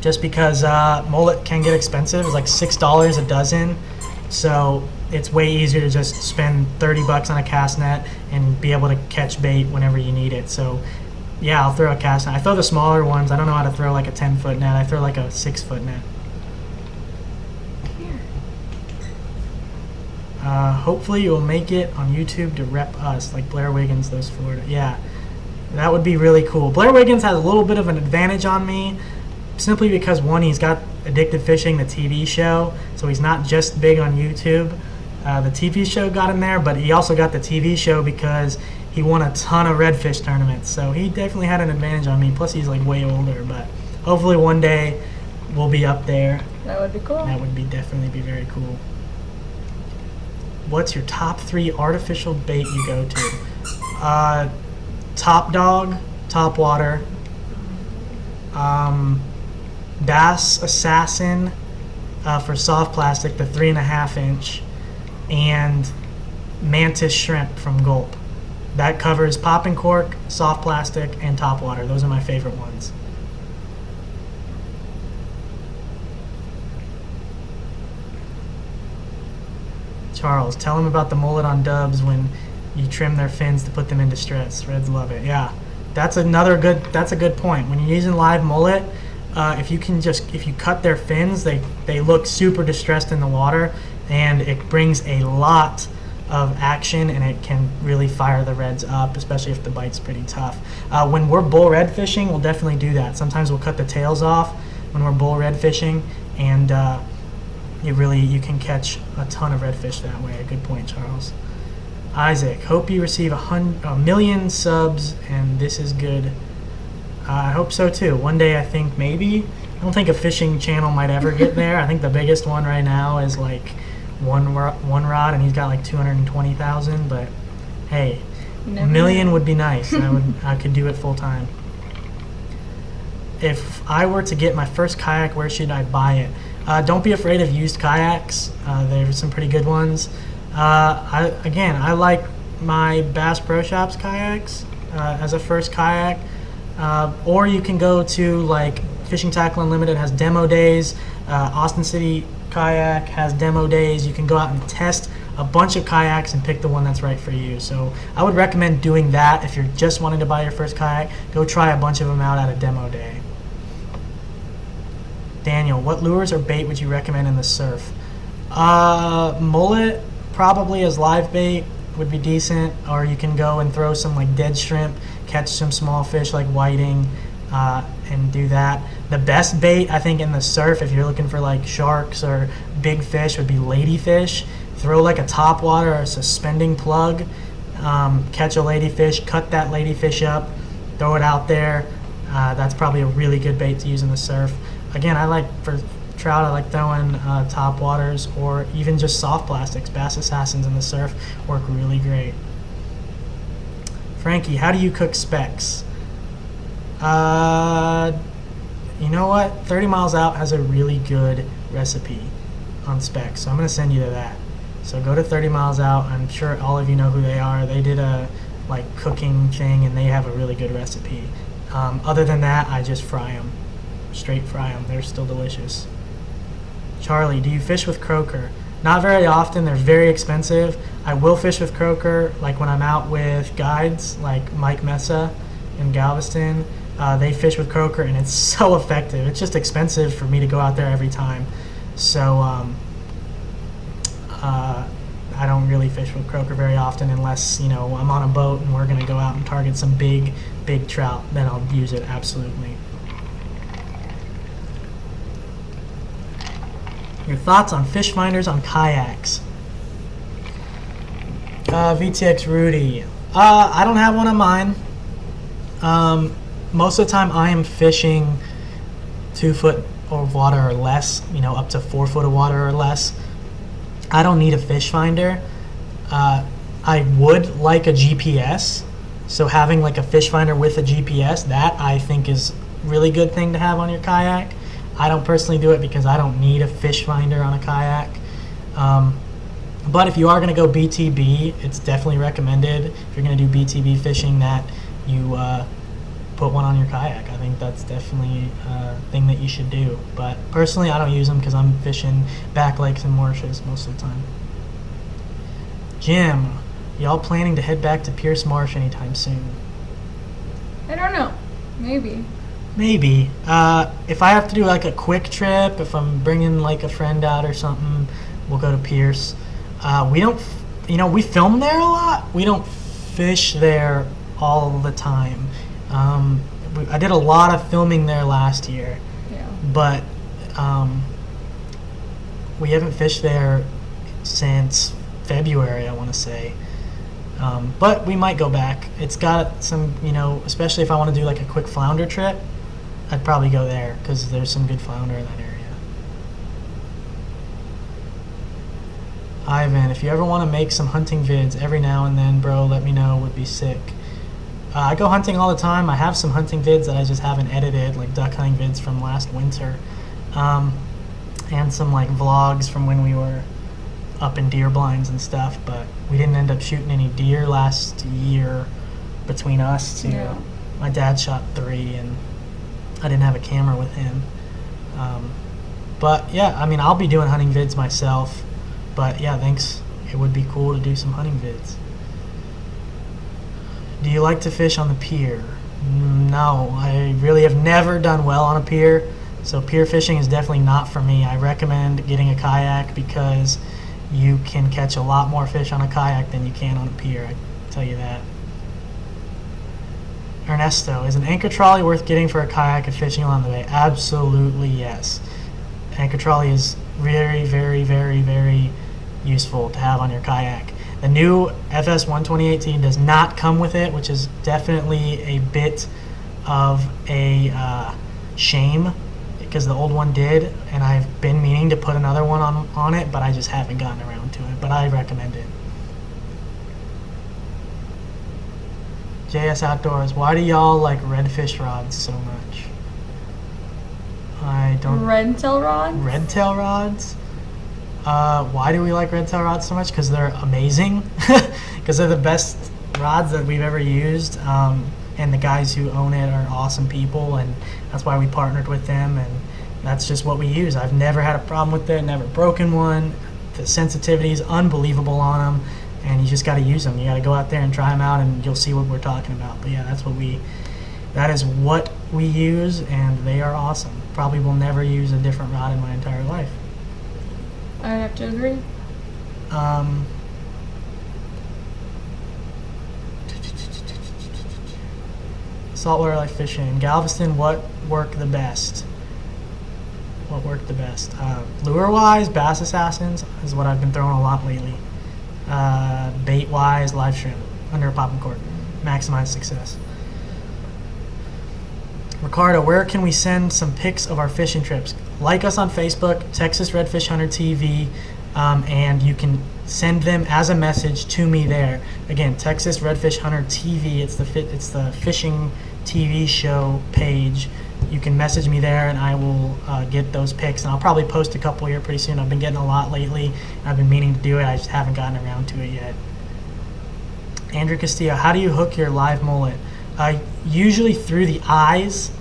Just because mullet can get expensive. It's like $6 a dozen. So it's way easier to just spend 30 bucks on a cast net and be able to catch bait whenever you need it. So yeah, I'll throw a cast net. I throw the smaller ones. I don't know how to throw like a 10-foot net. I throw like a 6-foot net. Hopefully you'll make it on YouTube to rep us, like Blair Wiggins does Florida. Yeah, that would be really cool. Blair Wiggins has a little bit of an advantage on me, simply because, one, he's got Addicted Fishing, the TV show, so he's not just big on YouTube. The TV show got him there, but he also got the TV show because he won a ton of redfish tournaments, so he definitely had an advantage on me. Plus, he's like way older, but hopefully one day we'll be up there. That would be cool. That would definitely be very cool. What's your top 3 artificial bait you go to? Top Dog, Top Water, Bass Assassin for soft plastic, the 3.5 inch, and Mantis Shrimp from Gulp. That covers popping cork, soft plastic, and top water. Those are my favorite ones. Charles, tell them about the mullet on dubs when you trim their fins to put them into stress. Reds love it. Yeah, that's a good point. When you're using live mullet, if you cut their fins, they look super distressed in the water, and it brings a lot of action, and it can really fire the reds up, especially if the bite's pretty tough. When we're bull red fishing, we'll definitely do that. Sometimes we'll cut the tails off when we're bull red fishing, and you can catch a ton of redfish that way. Good point, Charles. Isaac, hope you receive a million subs, and this is good. I hope so too. One day, I think maybe. I don't think a fishing channel might ever get there. I think the biggest one right now is like one rod, and he's got like 220,000. But hey, a million would be nice. I could do it full time. If I were to get my first kayak, where should I buy it? Don't be afraid of used kayaks. There's some pretty good ones. I like my Bass Pro Shops kayaks as a first kayak. Or you can go to like Fishing Tackle Unlimited has demo days. Austin City Kayak has demo days. You can go out and test a bunch of kayaks and pick the one that's right for you. So I would recommend doing that if you're just wanting to buy your first kayak. Go try a bunch of them out at a demo day. Daniel, what lures or bait would you recommend in the surf? Mullet, probably as live bait, would be decent. Or you can go and throw some like dead shrimp, catch some small fish like whiting, and do that. The best bait, I think, in the surf, if you're looking for like sharks or big fish, would be ladyfish. Throw like a top water or a suspending plug, catch a ladyfish, cut that ladyfish up, throw it out there. That's probably a really good bait to use in the surf. Again, for trout, I like throwing top waters or even just soft plastics. Bass Assassins in the surf work really great. Frankie, how do you cook specs? You know what? 30 Miles Out has a really good recipe on specs, so I'm going to send you to that. So go to 30 Miles Out. I'm sure all of you know who they are. They did a cooking thing, and they have a really good recipe. Other than that, I just fry them. Straight fry them. They're still delicious. Charlie, do you fish with croaker? Not very often. They're very expensive. I will fish with croaker, like when I'm out with guides, like Mike Mesa in Galveston. They fish with croaker, and it's so effective. It's just expensive for me to go out there every time. So I don't really fish with croaker very often unless, I'm on a boat and we're going to go out and target some big trout. Then I'll use it, absolutely. Your thoughts on fish finders on kayaks? VTX Rudy. I don't have one on mine. Most of the time I am fishing 2 foot of water or less, up to 4 foot of water or less. I don't need a fish finder. I would like a GPS. So having like a fish finder with a GPS, that I think is a really good thing to have on your kayak. I don't personally do it because I don't need a fish finder on a kayak. But if you are going to go BTB, it's definitely recommended if you're going to do BTB fishing that you put one on your kayak. I think that's definitely a thing that you should do. But personally, I don't use them because I'm fishing back lakes and marshes most of the time. Jim, y'all planning to head back to Pierce Marsh anytime soon? I don't know. Maybe. Maybe. If I have to do like a quick trip, if I'm bringing like a friend out or something, we'll go to Pierce. We don't, we film there a lot. We don't fish there all the time. I did a lot of filming there last year. Yeah. But we haven't fished there since February, I want to say. But we might go back. It's got some, especially if I want to do like a quick flounder trip, I'd probably go there because there's some good flounder in that area. Ivan, if you ever want to make some hunting vids every now and then, bro, let me know. Would be sick. I go hunting all the time. I have some hunting vids that I just haven't edited, like duck hunting vids from last winter, and some like vlogs from when we were up in deer blinds and stuff. But we didn't end up shooting any deer last year between us two. Yeah. My dad shot 3, and I didn't have a camera with him. But yeah, I mean, I'll be doing hunting vids myself. But yeah, thanks. It would be cool to do some hunting vids. Do you like to fish on the pier? No, I really have never done well on a pier. So pier fishing is definitely not for me. I recommend getting a kayak because you can catch a lot more fish on a kayak than you can on a pier. I can tell you that. Ernesto, is an anchor trolley worth getting for a kayak and fishing along the way? Absolutely yes. Anchor trolley is very, very, very, very useful to have on your kayak. The new FS1 2018 does not come with it, which is definitely a bit of a shame because the old one did, and I've been meaning to put another one on it, but I just haven't gotten around to it. But I recommend it. JS Outdoors, why do y'all like redfish rods so much? I don't. Redtail rods? Redtail rods? Why do we like redtail rods so much? Because they're amazing. Because they're the best rods that we've ever used. And the guys who own it are awesome people, and that's why we partnered with them, and that's just what we use. I've never had a problem with it, never broken one. The sensitivity is unbelievable on them, and you just got to use them. You got to go out there and try them out, and you'll see what we're talking about. But yeah, that is what we use, and they are awesome. Probably will never use a different rod in my entire life. I would have to agree. Saltwater life fishing. Galveston, what worked the best? Lure-wise, Bass Assassins is what I've been throwing a lot lately. Bait-wise, live shrimp, under a popping cork. Maximize success. Ricardo, where can we send some pics of our fishing trips? Like us on Facebook, Texas Redfish Hunter TV, and you can send them as a message to me there. Again, Texas Redfish Hunter TV. It's the fishing TV show page. You can message me there, and I will get those pics. And I'll probably post a couple here pretty soon. I've been getting a lot lately. I've been meaning to do it. I just haven't gotten around to it yet. Andrew Castillo, how do you hook your live mullet? Usually through the eyes.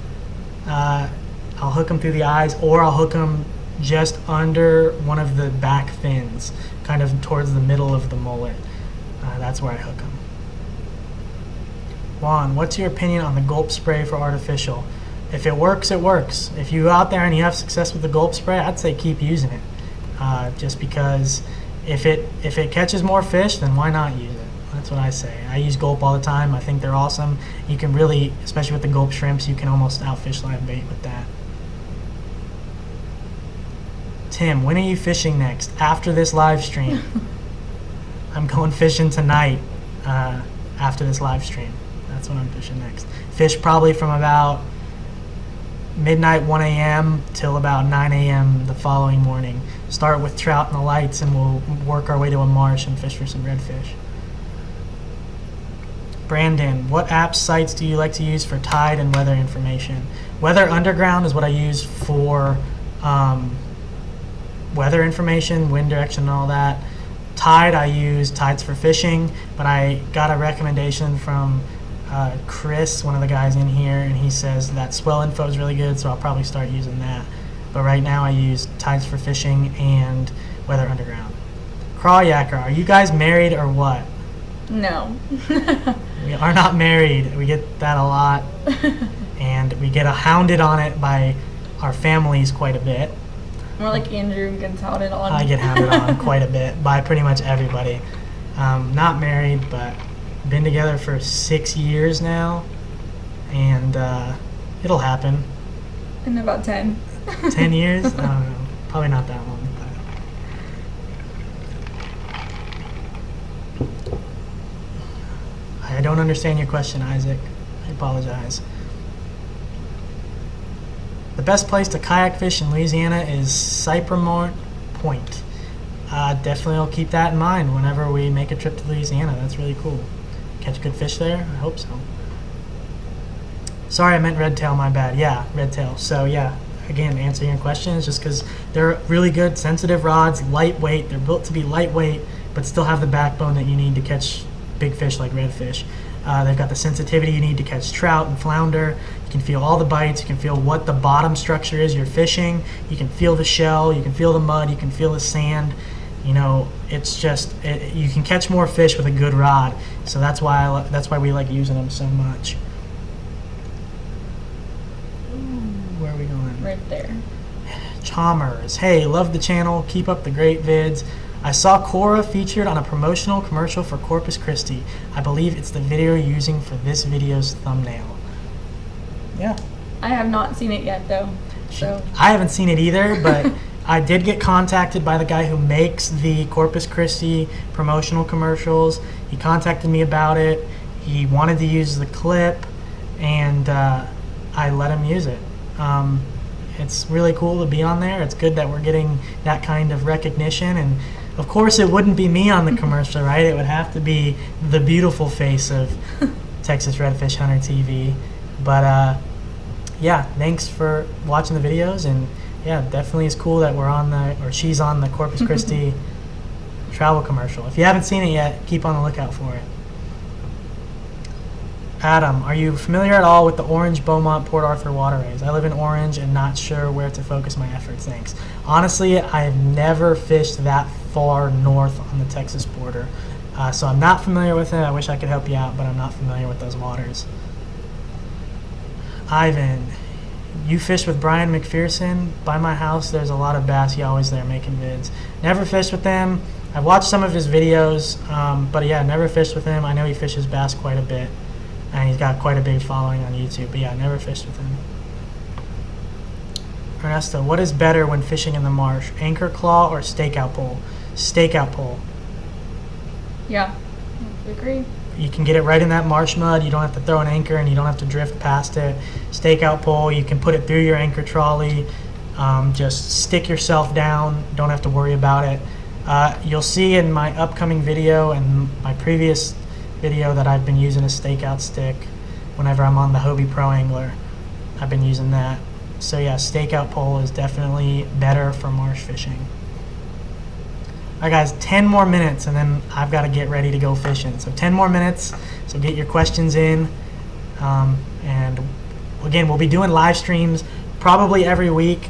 I'll hook them through the eyes, or I'll hook them just under one of the back fins, kind of towards the middle of the mullet. That's where I hook them. Juan, what's your opinion on the gulp spray for artificial? If it works, it works. If you go out there and you have success with the gulp spray, I'd say keep using it. Just because if it catches more fish, then why not use it? That's what I say. I use gulp all the time. I think they're awesome. You can really, especially with the gulp shrimps, you can almost outfish live bait with that. Tim, when are you fishing next? After this live stream. I'm going fishing tonight after this live stream. That's when I'm fishing next. Fish probably from about midnight, 1 a.m. till about 9 a.m. the following morning. Start with trout and the lights, and we'll work our way to a marsh and fish for some redfish. Brandon, what apps, sites do you like to use for tide and weather information? Weather Underground is what I use for weather information, wind direction, and all that. Tide, I use Tides for Fishing, but I got a recommendation from Chris, one of the guys in here, and he says that swell info is really good, so I'll probably start using that. But right now I use Tides for Fishing and Weather Underground. Crawyaker, are you guys married or what? No. We are not married. We get that a lot. And we get hounded on it by our families quite a bit. More like Andrew gets hounded on. I get hounded on quite a bit by pretty much everybody. Not married, but been together for 6 years now. And it'll happen. In about 10. 10 years? I don't know. Probably not that long. But I don't understand your question, Isaac. I apologize. The best place to kayak fish in Louisiana is Cypremont Point. Definitely will keep that in mind whenever we make a trip to Louisiana. That's really cool. Catch good fish there? I hope so. Sorry, I meant Redtail, my bad. Yeah, Redtail. So yeah, again, answering your question is just because they're really good, sensitive rods, lightweight. They're built to be lightweight, but still have the backbone that you need to catch big fish like redfish. They've got the sensitivity you need to catch trout and flounder. You can feel all the bites. You can feel what the bottom structure is you're fishing. You can feel the shell. You can feel the mud. You can feel the sand. You know, it's just you can catch more fish with a good rod. So that's why we like using them so much. Ooh, where are we going? Right there. Chalmers. Hey, love the channel. Keep up the great vids. I saw Kora featured on a promotional commercial for Corpus Christi. I believe it's the video you're using for this video's thumbnail. Yeah. I have not seen it yet, though. So I haven't seen it either, but I did get contacted by the guy who makes the Corpus Christi promotional commercials. He contacted me about it. He wanted to use the clip, and I let him use it. It's really cool to be on there. It's good that we're getting that kind of recognition, and of course it wouldn't be me on the commercial, right? It would have to be the beautiful face of Texas Redfish Hunter TV. But yeah, thanks for watching the videos, and yeah, definitely it's cool that we're on she's on the Corpus Christi travel commercial. If you haven't seen it yet, keep on the lookout for it. Adam, are you familiar at all with the Orange, Beaumont, Port Arthur waterways? I live in Orange and not sure where to focus my efforts. Thanks. Honestly, I've never fished that far north on the Texas border, so I'm not familiar with it. I wish I could help you out, but I'm not familiar with those waters. Ivan, you fish with Brian McPherson? By my house, there's a lot of bass. He always there making vids. Never fished with him. I've watched some of his videos, but yeah, never fished with him. I know he fishes bass quite a bit, and he's got quite a big following on YouTube. But yeah, never fished with him. Ernesto, what is better when fishing in the marsh? Anchor claw or stakeout pole? Stakeout pole. yeah, I agree. You can get it right in that marsh mud. You don't have to throw an anchor, and you don't have to drift past it. Stakeout pole, you can put it through your anchor trolley. Just stick yourself down. Don't have to worry about it. You'll see in my upcoming video and my previous video that I've been using a stakeout stick whenever I'm on the Hobie Pro Angler. I've been using that. So yeah, stakeout pole is definitely better for marsh fishing. Alright guys, 10 more minutes and then I've got to get ready to go fishing. So 10 more minutes, so get your questions in. And again, we'll be doing live streams probably every week.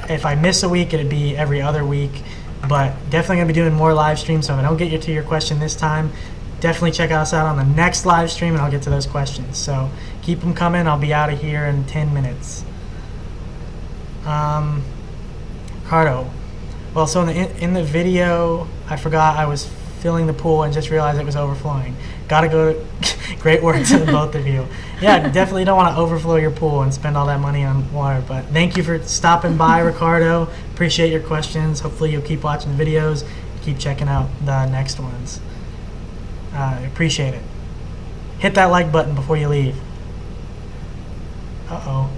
If I miss a week, it'd be every other week. But definitely going to be doing more live streams, so if I don't get to your question this time, definitely check us out on the next live stream and I'll get to those questions. So keep them coming. I'll be out of here in 10 minutes. Ricardo. Well, so in the video, I forgot I was filling the pool and just realized it was overflowing. Gotta go. Great work to both of you. Yeah, definitely don't want to overflow your pool and spend all that money on water. But thank you for stopping by, Ricardo. Appreciate your questions. Hopefully you'll keep watching the videos. Keep checking out the next ones. Appreciate it. Hit that like button before you leave. Uh-oh.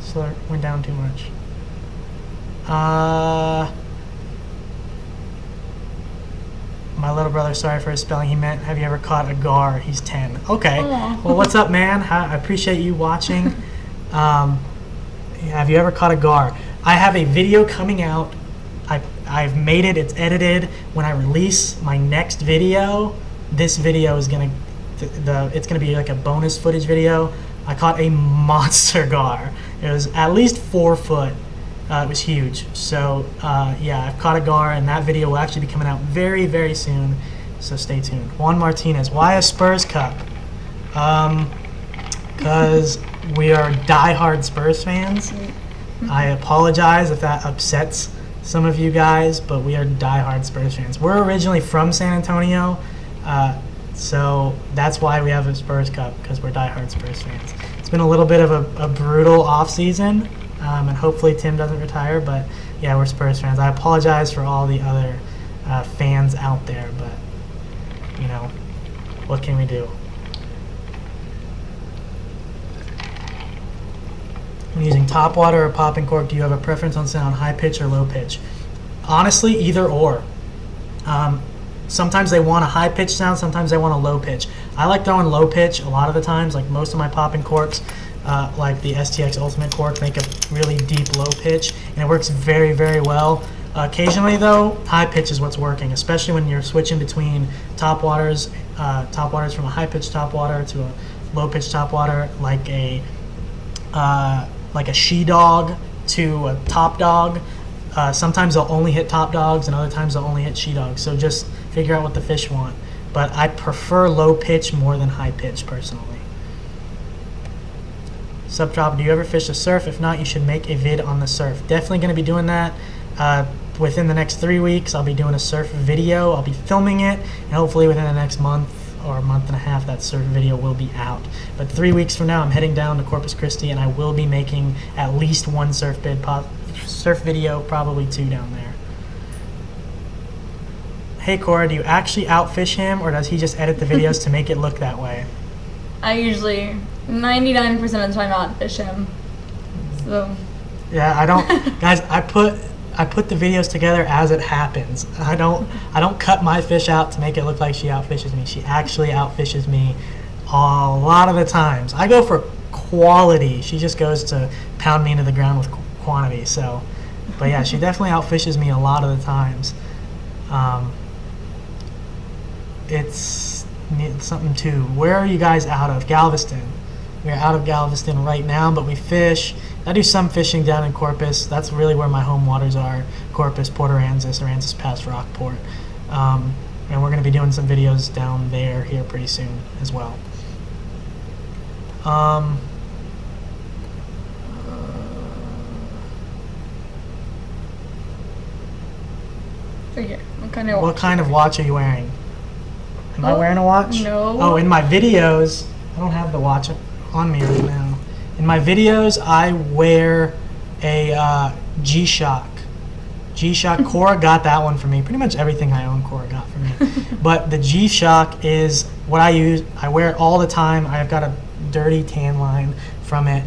Slur went down too much. My little brother, sorry for his spelling. He meant, have you ever caught a gar? He's 10. Okay. Aww. Well, what's up, man? I appreciate you watching. Have you ever caught a gar? I have a video coming out. I've made it. It's edited. When I release my next video, this video is going to it's going to be like a bonus footage video. I caught a monster gar. It was at least 4 foot. It was huge. So yeah, I've caught a gar, and that video will actually be coming out very, very soon. So stay tuned. Juan Martinez, why a Spurs cup? Because we are diehard Spurs fans. I apologize if that upsets some of you guys, but we are diehard Spurs fans. We're originally from San Antonio, so that's why we have a Spurs cup, because we're diehard Spurs fans. It's been a little bit of a brutal off season, and hopefully Tim doesn't retire, but yeah, we're Spurs fans. I apologize for all the other fans out there, but you know, what can we do? When using top water or popping cork, do you have a preference on sound, high pitch or low pitch? Honestly, either or. Sometimes they want a high pitch sound, sometimes they want a low pitch. I like throwing low pitch a lot of the times, like most of my popping corks, like the STX Ultimate cork, make a really deep low pitch, and it works very, very well. Occasionally though, high pitch is what's working, especially when you're switching between top waters from a high pitch top water to a low pitch top water, like a she dog to a top dog. Sometimes they'll only hit top dogs, and other times they'll only hit she dogs. So just figure out what the fish want. But I prefer low pitch more than high pitch personally. Subdrop, do you ever fish the surf? If not, you should make a vid on the surf. Definitely going to be doing that. Within the next 3 weeks, I'll be doing a surf video. I'll be filming it, and hopefully within the next month or a month and a half, that surf video will be out. But 3 weeks from now, I'm heading down to Corpus Christi, and I will be making at least one surf video, probably 2 down there. Hey Cora, do you actually outfish him, or does he just edit the videos to make it look that way? I usually 99% of the time outfish him. So yeah, I don't guys, I put the videos together as it happens. I don't cut my fish out to make it look like she outfishes me. She actually outfishes me a lot of the times. I go for quality. She just goes to pound me into the ground with quantity. So, but yeah, she definitely outfishes me a lot of the times. It's something too. Where are you guys out of? Galveston. We're out of Galveston right now, but we fish. I do some fishing down in Corpus. That's really where my home waters are. Corpus, Port Aransas, Aransas Pass, Rockport. And we're going to be doing some videos down there here pretty soon as well. so yeah, what kind of watch are you wearing? Am I wearing a watch? No. Oh, in my videos, I don't have the watch on me right now. In my videos, I wear a G-Shock. G-Shock, Kora got that one for me. Pretty much everything I own, Kora got for me. But the G-Shock is what I use. I wear it all the time. I've got a dirty tan line from it,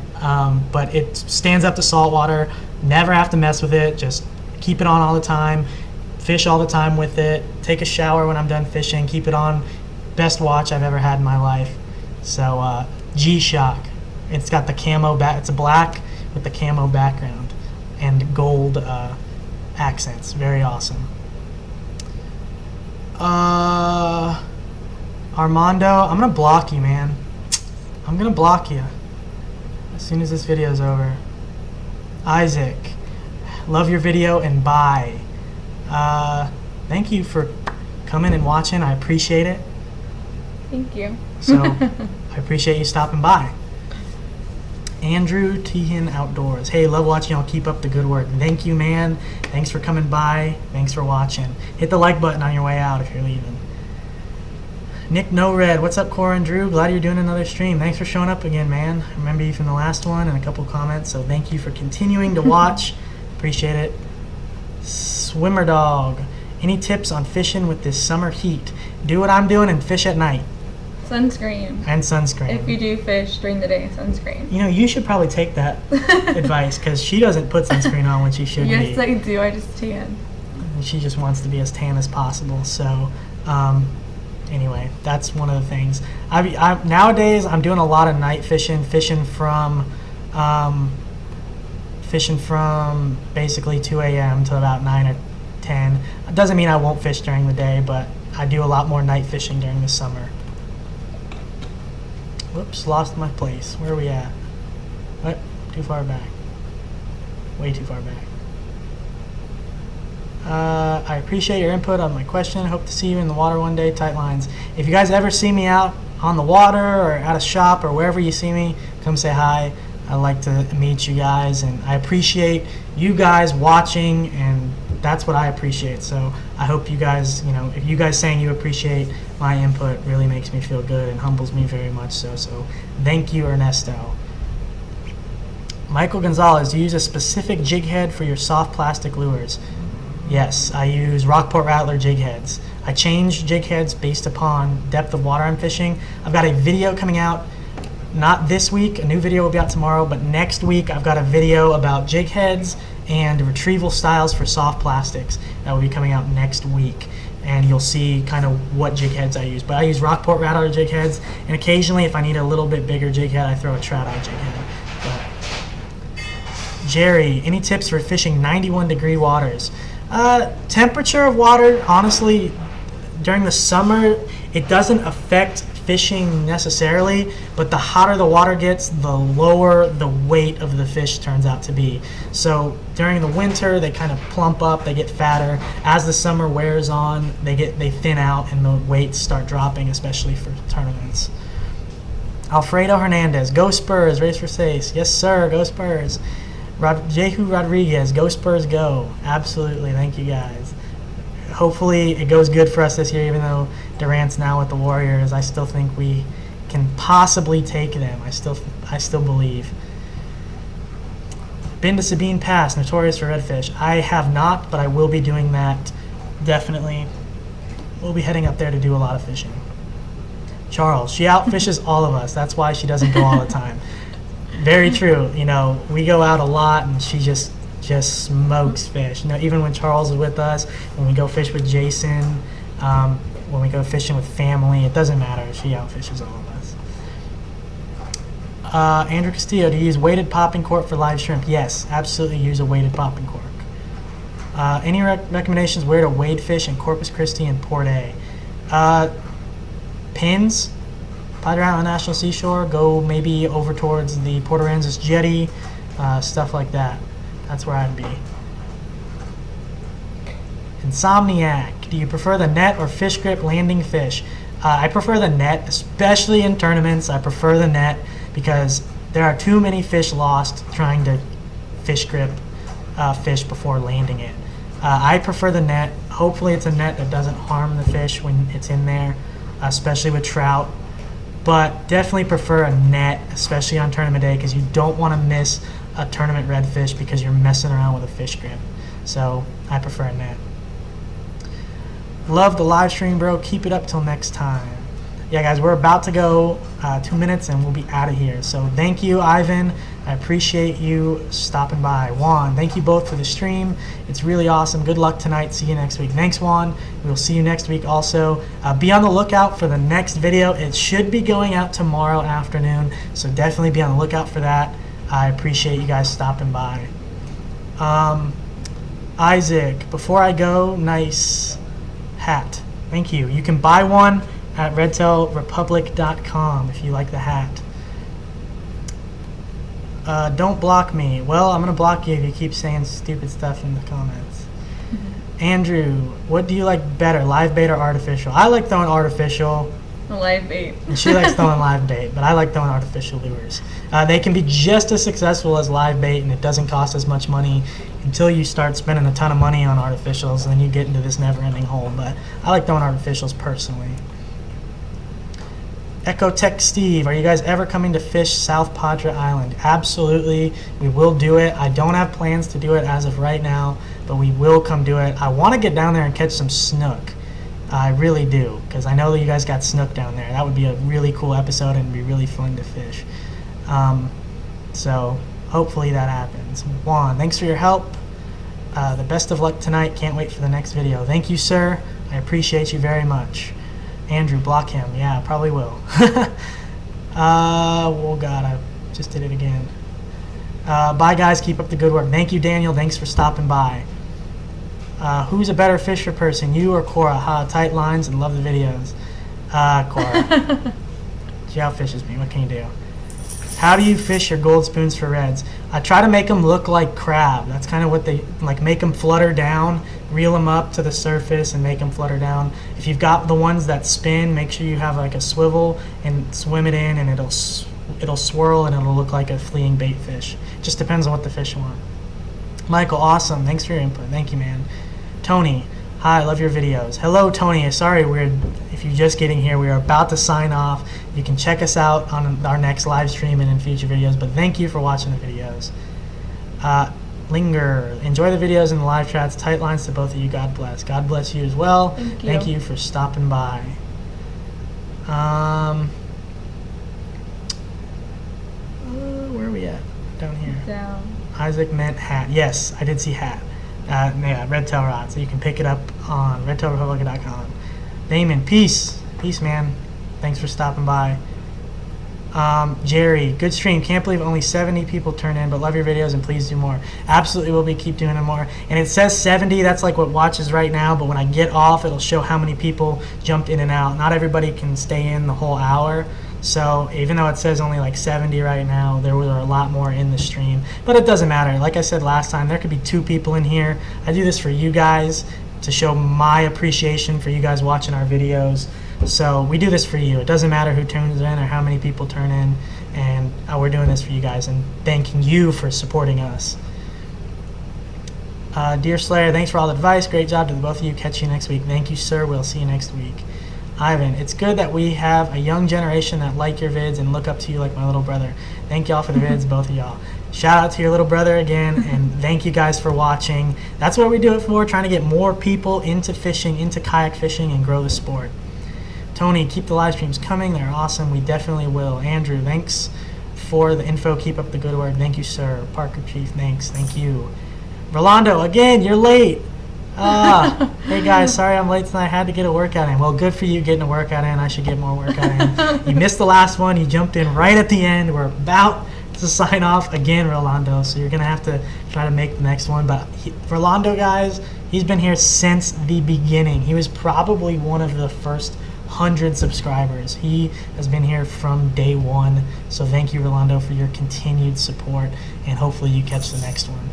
but it stands up to salt water. Never have to mess with it. Just keep it on all the time. Fish all the time with it. Take a shower when I'm done fishing. Keep it on. Best watch I've ever had in my life. So G-Shock. It's got the camo back. It's black with the camo background and gold accents. Very awesome. Armando, I'm gonna block you, man. I'm gonna block you as soon as this video's over. Isaac, love your video and bye. Thank you for coming and watching. I appreciate it. Thank you. So I appreciate you stopping by. Andrew Tehan Outdoors. Hey, love watching y'all. Keep up the good work. Thank you, man. Thanks for coming by. Thanks for watching. Hit the like button on your way out if you're leaving. Nick No Red. What's up, Cora and Drew? Glad you're doing another stream. Thanks for showing up again, man. I remember you from the last one and a couple comments, so thank you for continuing to watch. Appreciate it. Swimmer Dog. Any tips on fishing with this summer heat? Do what I'm doing and fish at night. Sunscreen. And sunscreen. If you do fish during the day, sunscreen. You know, you should probably take that advice, because she doesn't put sunscreen on when she should be. Yes, I do. I just tan. And she just wants to be as tan as possible. So, anyway, that's one of the things. Nowadays, I'm doing a lot of night fishing from basically 2 a.m. to about 9 or 10. It doesn't mean I won't fish during the day, but I do a lot more night fishing during the summer. Whoops, lost my place. Where are we at? What? Too far back. Way too far back. I appreciate your input on my question. Hope to see you in the water one day. Tight lines. If you guys ever see me out on the water or at a shop or wherever you see me, come say hi. I'd like to meet you guys, and I appreciate you guys watching, and that's what I appreciate. So I hope you guys, if you guys saying you appreciate my input really makes me feel good and humbles me very much so. So thank you, Ernesto. Michael Gonzalez, do you use a specific jig head for your soft plastic lures? Yes, I use Rockport Rattler jig heads. I change jig heads based upon depth of water I'm fishing. I've got a video coming out, not this week, a new video will be out tomorrow, but next week I've got a video about jig heads and retrieval styles for soft plastics that will be coming out next week. And you'll see kind of what jig heads I use. But I use Rockport Rattler jig heads, and occasionally if I need a little bit bigger jig head, I throw a trout eye jig head. But Jerry, any tips for fishing 91-degree waters? Temperature of water, honestly, during the summer, it doesn't affect fishing necessarily, but the hotter the water gets, the lower the weight of the fish turns out to be. So during the winter, they kind of plump up, they get fatter. As the summer wears on, they thin out and the weights start dropping, especially for tournaments. Alfredo Hernandez, go Spurs, race for Sace. Yes, sir, go Spurs. Jehu Rodriguez, go Spurs, go. Absolutely, thank you guys. Hopefully it goes good for us this year, even though Durant's now with the Warriors. I still think we can possibly take them. I still believe. Been to Sabine Pass, notorious for redfish. I have not, but I will be doing that. Definitely. We'll be heading up there to do a lot of fishing. Charles, she outfishes all of us. That's why she doesn't go all the time. Very true. We go out a lot, and she just smokes fish. Even when Charles is with us, when we go fish with Jason, when we go fishing with family, it doesn't matter. She outfishes all of us. Andrew Castillo, do you use weighted popping cork for live shrimp? Yes, absolutely use a weighted popping cork. Any recommendations where to wade fish in Corpus Christi and Port A? Pins, Padre Island National Seashore, go maybe over towards the Port Aransas Jetty, stuff like that. That's where I'd be. Insomniac, do you prefer the net or fish grip landing fish? I prefer the net, especially in tournaments. I prefer the net because there are too many fish lost trying to fish grip fish before landing it. I prefer the net. Hopefully it's a net that doesn't harm the fish when it's in there, especially with trout. But definitely prefer a net, especially on tournament day, because you don't want to miss a tournament redfish because you're messing around with a fish grip. So I prefer a net. Love the live stream, bro. Keep it up till next time. Yeah, guys, we're about to go 2 minutes and we'll be out of here. So thank you, Ivan. I appreciate you stopping by. Juan, thank you both for the stream. It's really awesome. Good luck tonight. See you next week. Thanks, Juan. We'll see you next week also. Be on the lookout for the next video. It should be going out tomorrow afternoon, so definitely be on the lookout for that. I appreciate you guys stopping by. Isaac, before I go, nice hat. Thank you. You can buy one at redtailrepublic.com if you like the hat. Don't block me. Well, I'm going to block you if you keep saying stupid stuff in the comments. Andrew, what do you like better, live bait or artificial? I like throwing artificial. Live bait. And she likes throwing live bait, but I like throwing artificial lures. They can be just as successful as live bait, and it doesn't cost as much money until you start spending a ton of money on artificials, and then you get into this never-ending hole. But I like throwing artificials personally. Ecotech Steve, are you guys ever coming to fish South Padre Island? Absolutely, we will do it. I don't have plans to do it as of right now, but we will come do it. I want to get down there and catch some snook. I really do, because I know that you guys got snook down there. That would be a really cool episode and be really fun to fish. So hopefully that happens. Juan, thanks for your help. The best of luck tonight. Can't wait for the next video. Thank you, sir. I appreciate you very much. Andrew, block him. Yeah, probably will. Oh, God, I just did it again. Bye, guys. Keep up the good work. Thank you, Daniel. Thanks for stopping by. Who's a better fisher person, you or Kora? Tight lines and love the videos. Kora. She outfishes me. What can you do? How do you fish your gold spoons for reds? I try to make them look like crab. That's kind of what they like. Make them flutter down, reel them up to the surface, and make them flutter down. If you've got the ones that spin, make sure you have like a swivel and swim it in, and it'll swirl and it'll look like a fleeing bait fish. Just depends on what the fish want. Michael, awesome. Thanks for your input. Thank you, man. Tony, hi, I love your videos. Hello, Tony. Sorry, if you're just getting here, we are about to sign off. You can check us out on our next live stream and in future videos, but thank you for watching the videos. Linger. Enjoy the videos and the live chats. Tight lines to both of you. God bless. God bless you as well. Thank you for stopping by. Where are we at? Down here. Down. Isaac meant hat. Yes, I did see hat. Yeah, Redtail rod. So you can pick it up on redtailrepublica.com. Damon, peace. Peace, man. Thanks for stopping by. Jerry, good stream. Can't believe only 70 people turn in, but love your videos and please do more. Absolutely, we'll keep doing it more. And it says 70. That's like what watches right now, but when I get off, it'll show how many people jumped in and out. Not everybody can stay in the whole hour. So even though it says only like 70 right now, there were a lot more in the stream. But it doesn't matter. Like I said last time, there could be 2 people in here. I do this for you guys to show my appreciation for you guys watching our videos. So we do this for you. It doesn't matter who turns in or how many people turn in. And we're doing this for you guys and thanking you for supporting us. Dear Slayer, thanks for all the advice. Great job to the both of you. Catch you next week. Thank you, sir. We'll see you next week. Ivan, it's good that we have a young generation that like your vids and look up to you like my little brother. Thank y'all for the vids, both of y'all. Shout out to your little brother again, and thank you guys for watching. That's what we do it for, trying to get more people into fishing, into kayak fishing, and grow the sport. Tony, keep the live streams coming. They're awesome. We definitely will. Andrew, thanks for the info. Keep up the good work. Thank you, sir. Parker Chief, thanks. Thank you. Rolando, again, you're late. Hey guys, sorry I'm late tonight. I had to get a workout in. Well, good for you getting a workout in. I should get more workout in. You missed the last one. You jumped in right at the end. We're about to sign off again, Rolando. So you're going to have to try to make the next one. But Rolando, guys, he's been here since the beginning. He was probably one of the first 100 subscribers. He has been here from day one. So thank you, Rolando, for your continued support. And hopefully you catch the next one.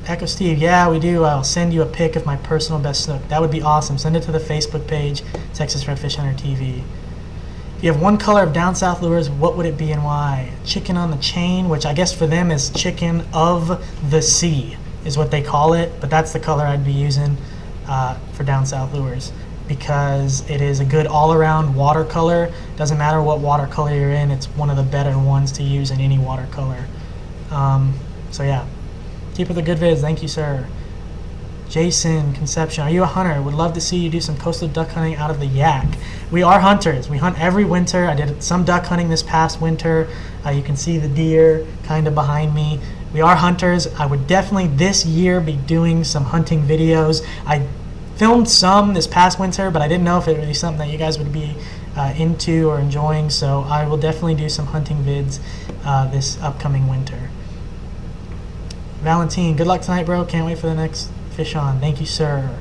Echo Steve, yeah, we do. I'll send you a pic of my personal best snook. That would be awesome. Send it to the Facebook page, Texas Redfish Hunter TV. If you have one color of down south lures, what would it be and why? Chicken on the chain, which I guess for them is chicken of the sea, is what they call it. But that's the color I'd be using for down south lures because it is a good all-around watercolor. Doesn't matter what watercolor you're in. It's one of the better ones to use in any watercolor. So yeah. Keep up the good vids. Thank you, sir. Jason Conception, are you a hunter? Would love to see you do some coastal duck hunting out of the Yak. We are hunters. We hunt every winter. I did some duck hunting this past winter. You can see the deer kind of behind me. We are hunters. I would definitely this year be doing some hunting videos. I filmed some this past winter, but I didn't know if it would be something that you guys would be into or enjoying. So I will definitely do some hunting vids this upcoming winter. Valentine, good luck tonight, bro. Can't wait for the next fish on. Thank you, sir.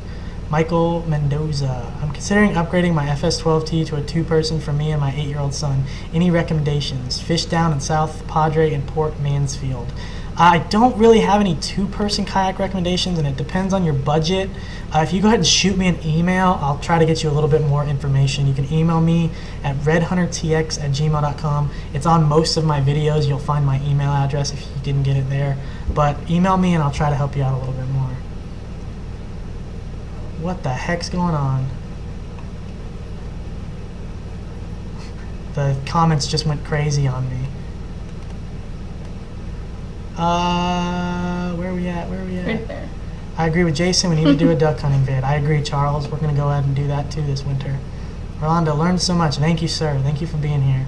Michael Mendoza, I'm considering upgrading my FS12T to a 2-person for me and my 8-year-old son. Any recommendations? Fish down in South Padre and Port Mansfield. I don't really have any 2-person kayak recommendations, and it depends on your budget. If you go ahead and shoot me an email, I'll try to get you a little bit more information. You can email me at redhuntertx@gmail.com. It's on most of my videos. You'll find my email address if you didn't get it there. But email me and I'll try to help you out a little bit more. What the heck's going on? The comments just went crazy on me. Where are we at? Right there. I agree with Jason. We need to do a duck hunting vid. I agree, Charles. We're going to go ahead and do that too this winter. Rolando, learned so much. Thank you, sir. Thank you for being here.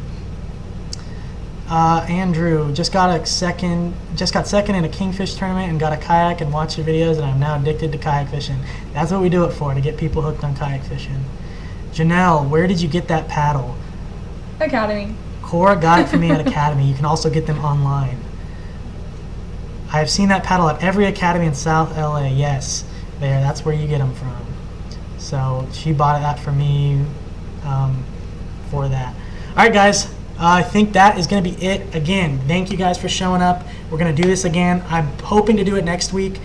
Andrew, just got second in a kingfish tournament and got a kayak and watched your videos, and I'm now addicted to kayak fishing. That's what we do it for, to get people hooked on kayak fishing. Janelle, where did you get that paddle? Academy. Kora got it for me at Academy. You can also get them online. I have seen that paddle at every academy in South LA. Yes, that's where you get them from. So she bought that for me for that. All right, guys. I think that is going to be it. Again, thank you guys for showing up. We're going to do this again. I'm hoping to do it next week.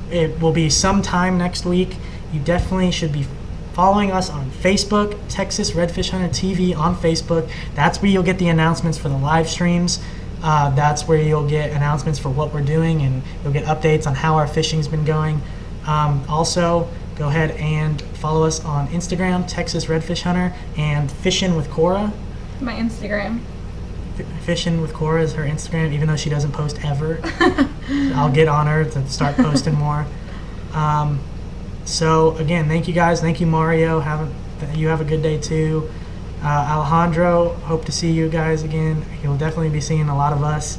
It will be sometime next week. You definitely should be following us on Facebook, Texas Redfish Hunter TV on Facebook. That's where you'll get the announcements for the live streams. That's where you'll get announcements for what we're doing, and you'll get updates on how our fishing's been going. Also, go ahead and follow us on Instagram, Texas Redfish Hunter, and Fishin' with Kora. My Instagram. Fishin' with Kora is her Instagram, even though she doesn't post ever. I'll get on her to start posting more. So again, thank you guys. Thank you, Mario. You have a good day too. Alejandro, hope to see you guys again. You'll definitely be seeing a lot of us.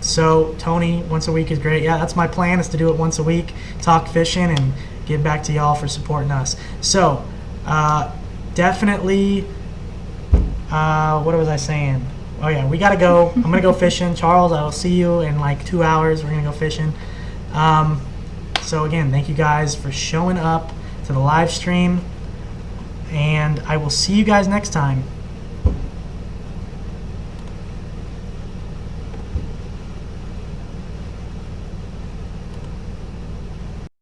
So Tony, once a week is great. Yeah, that's my plan, is to do it once a week, talk fishing, and give back to y'all for supporting us. So definitely, what was I saying? Oh yeah, we gotta go. I'm gonna go fishing. Charles, I will see you in like 2 hours. We're gonna go fishing. So again, thank you guys for showing up to the live stream, and I will see you guys next time.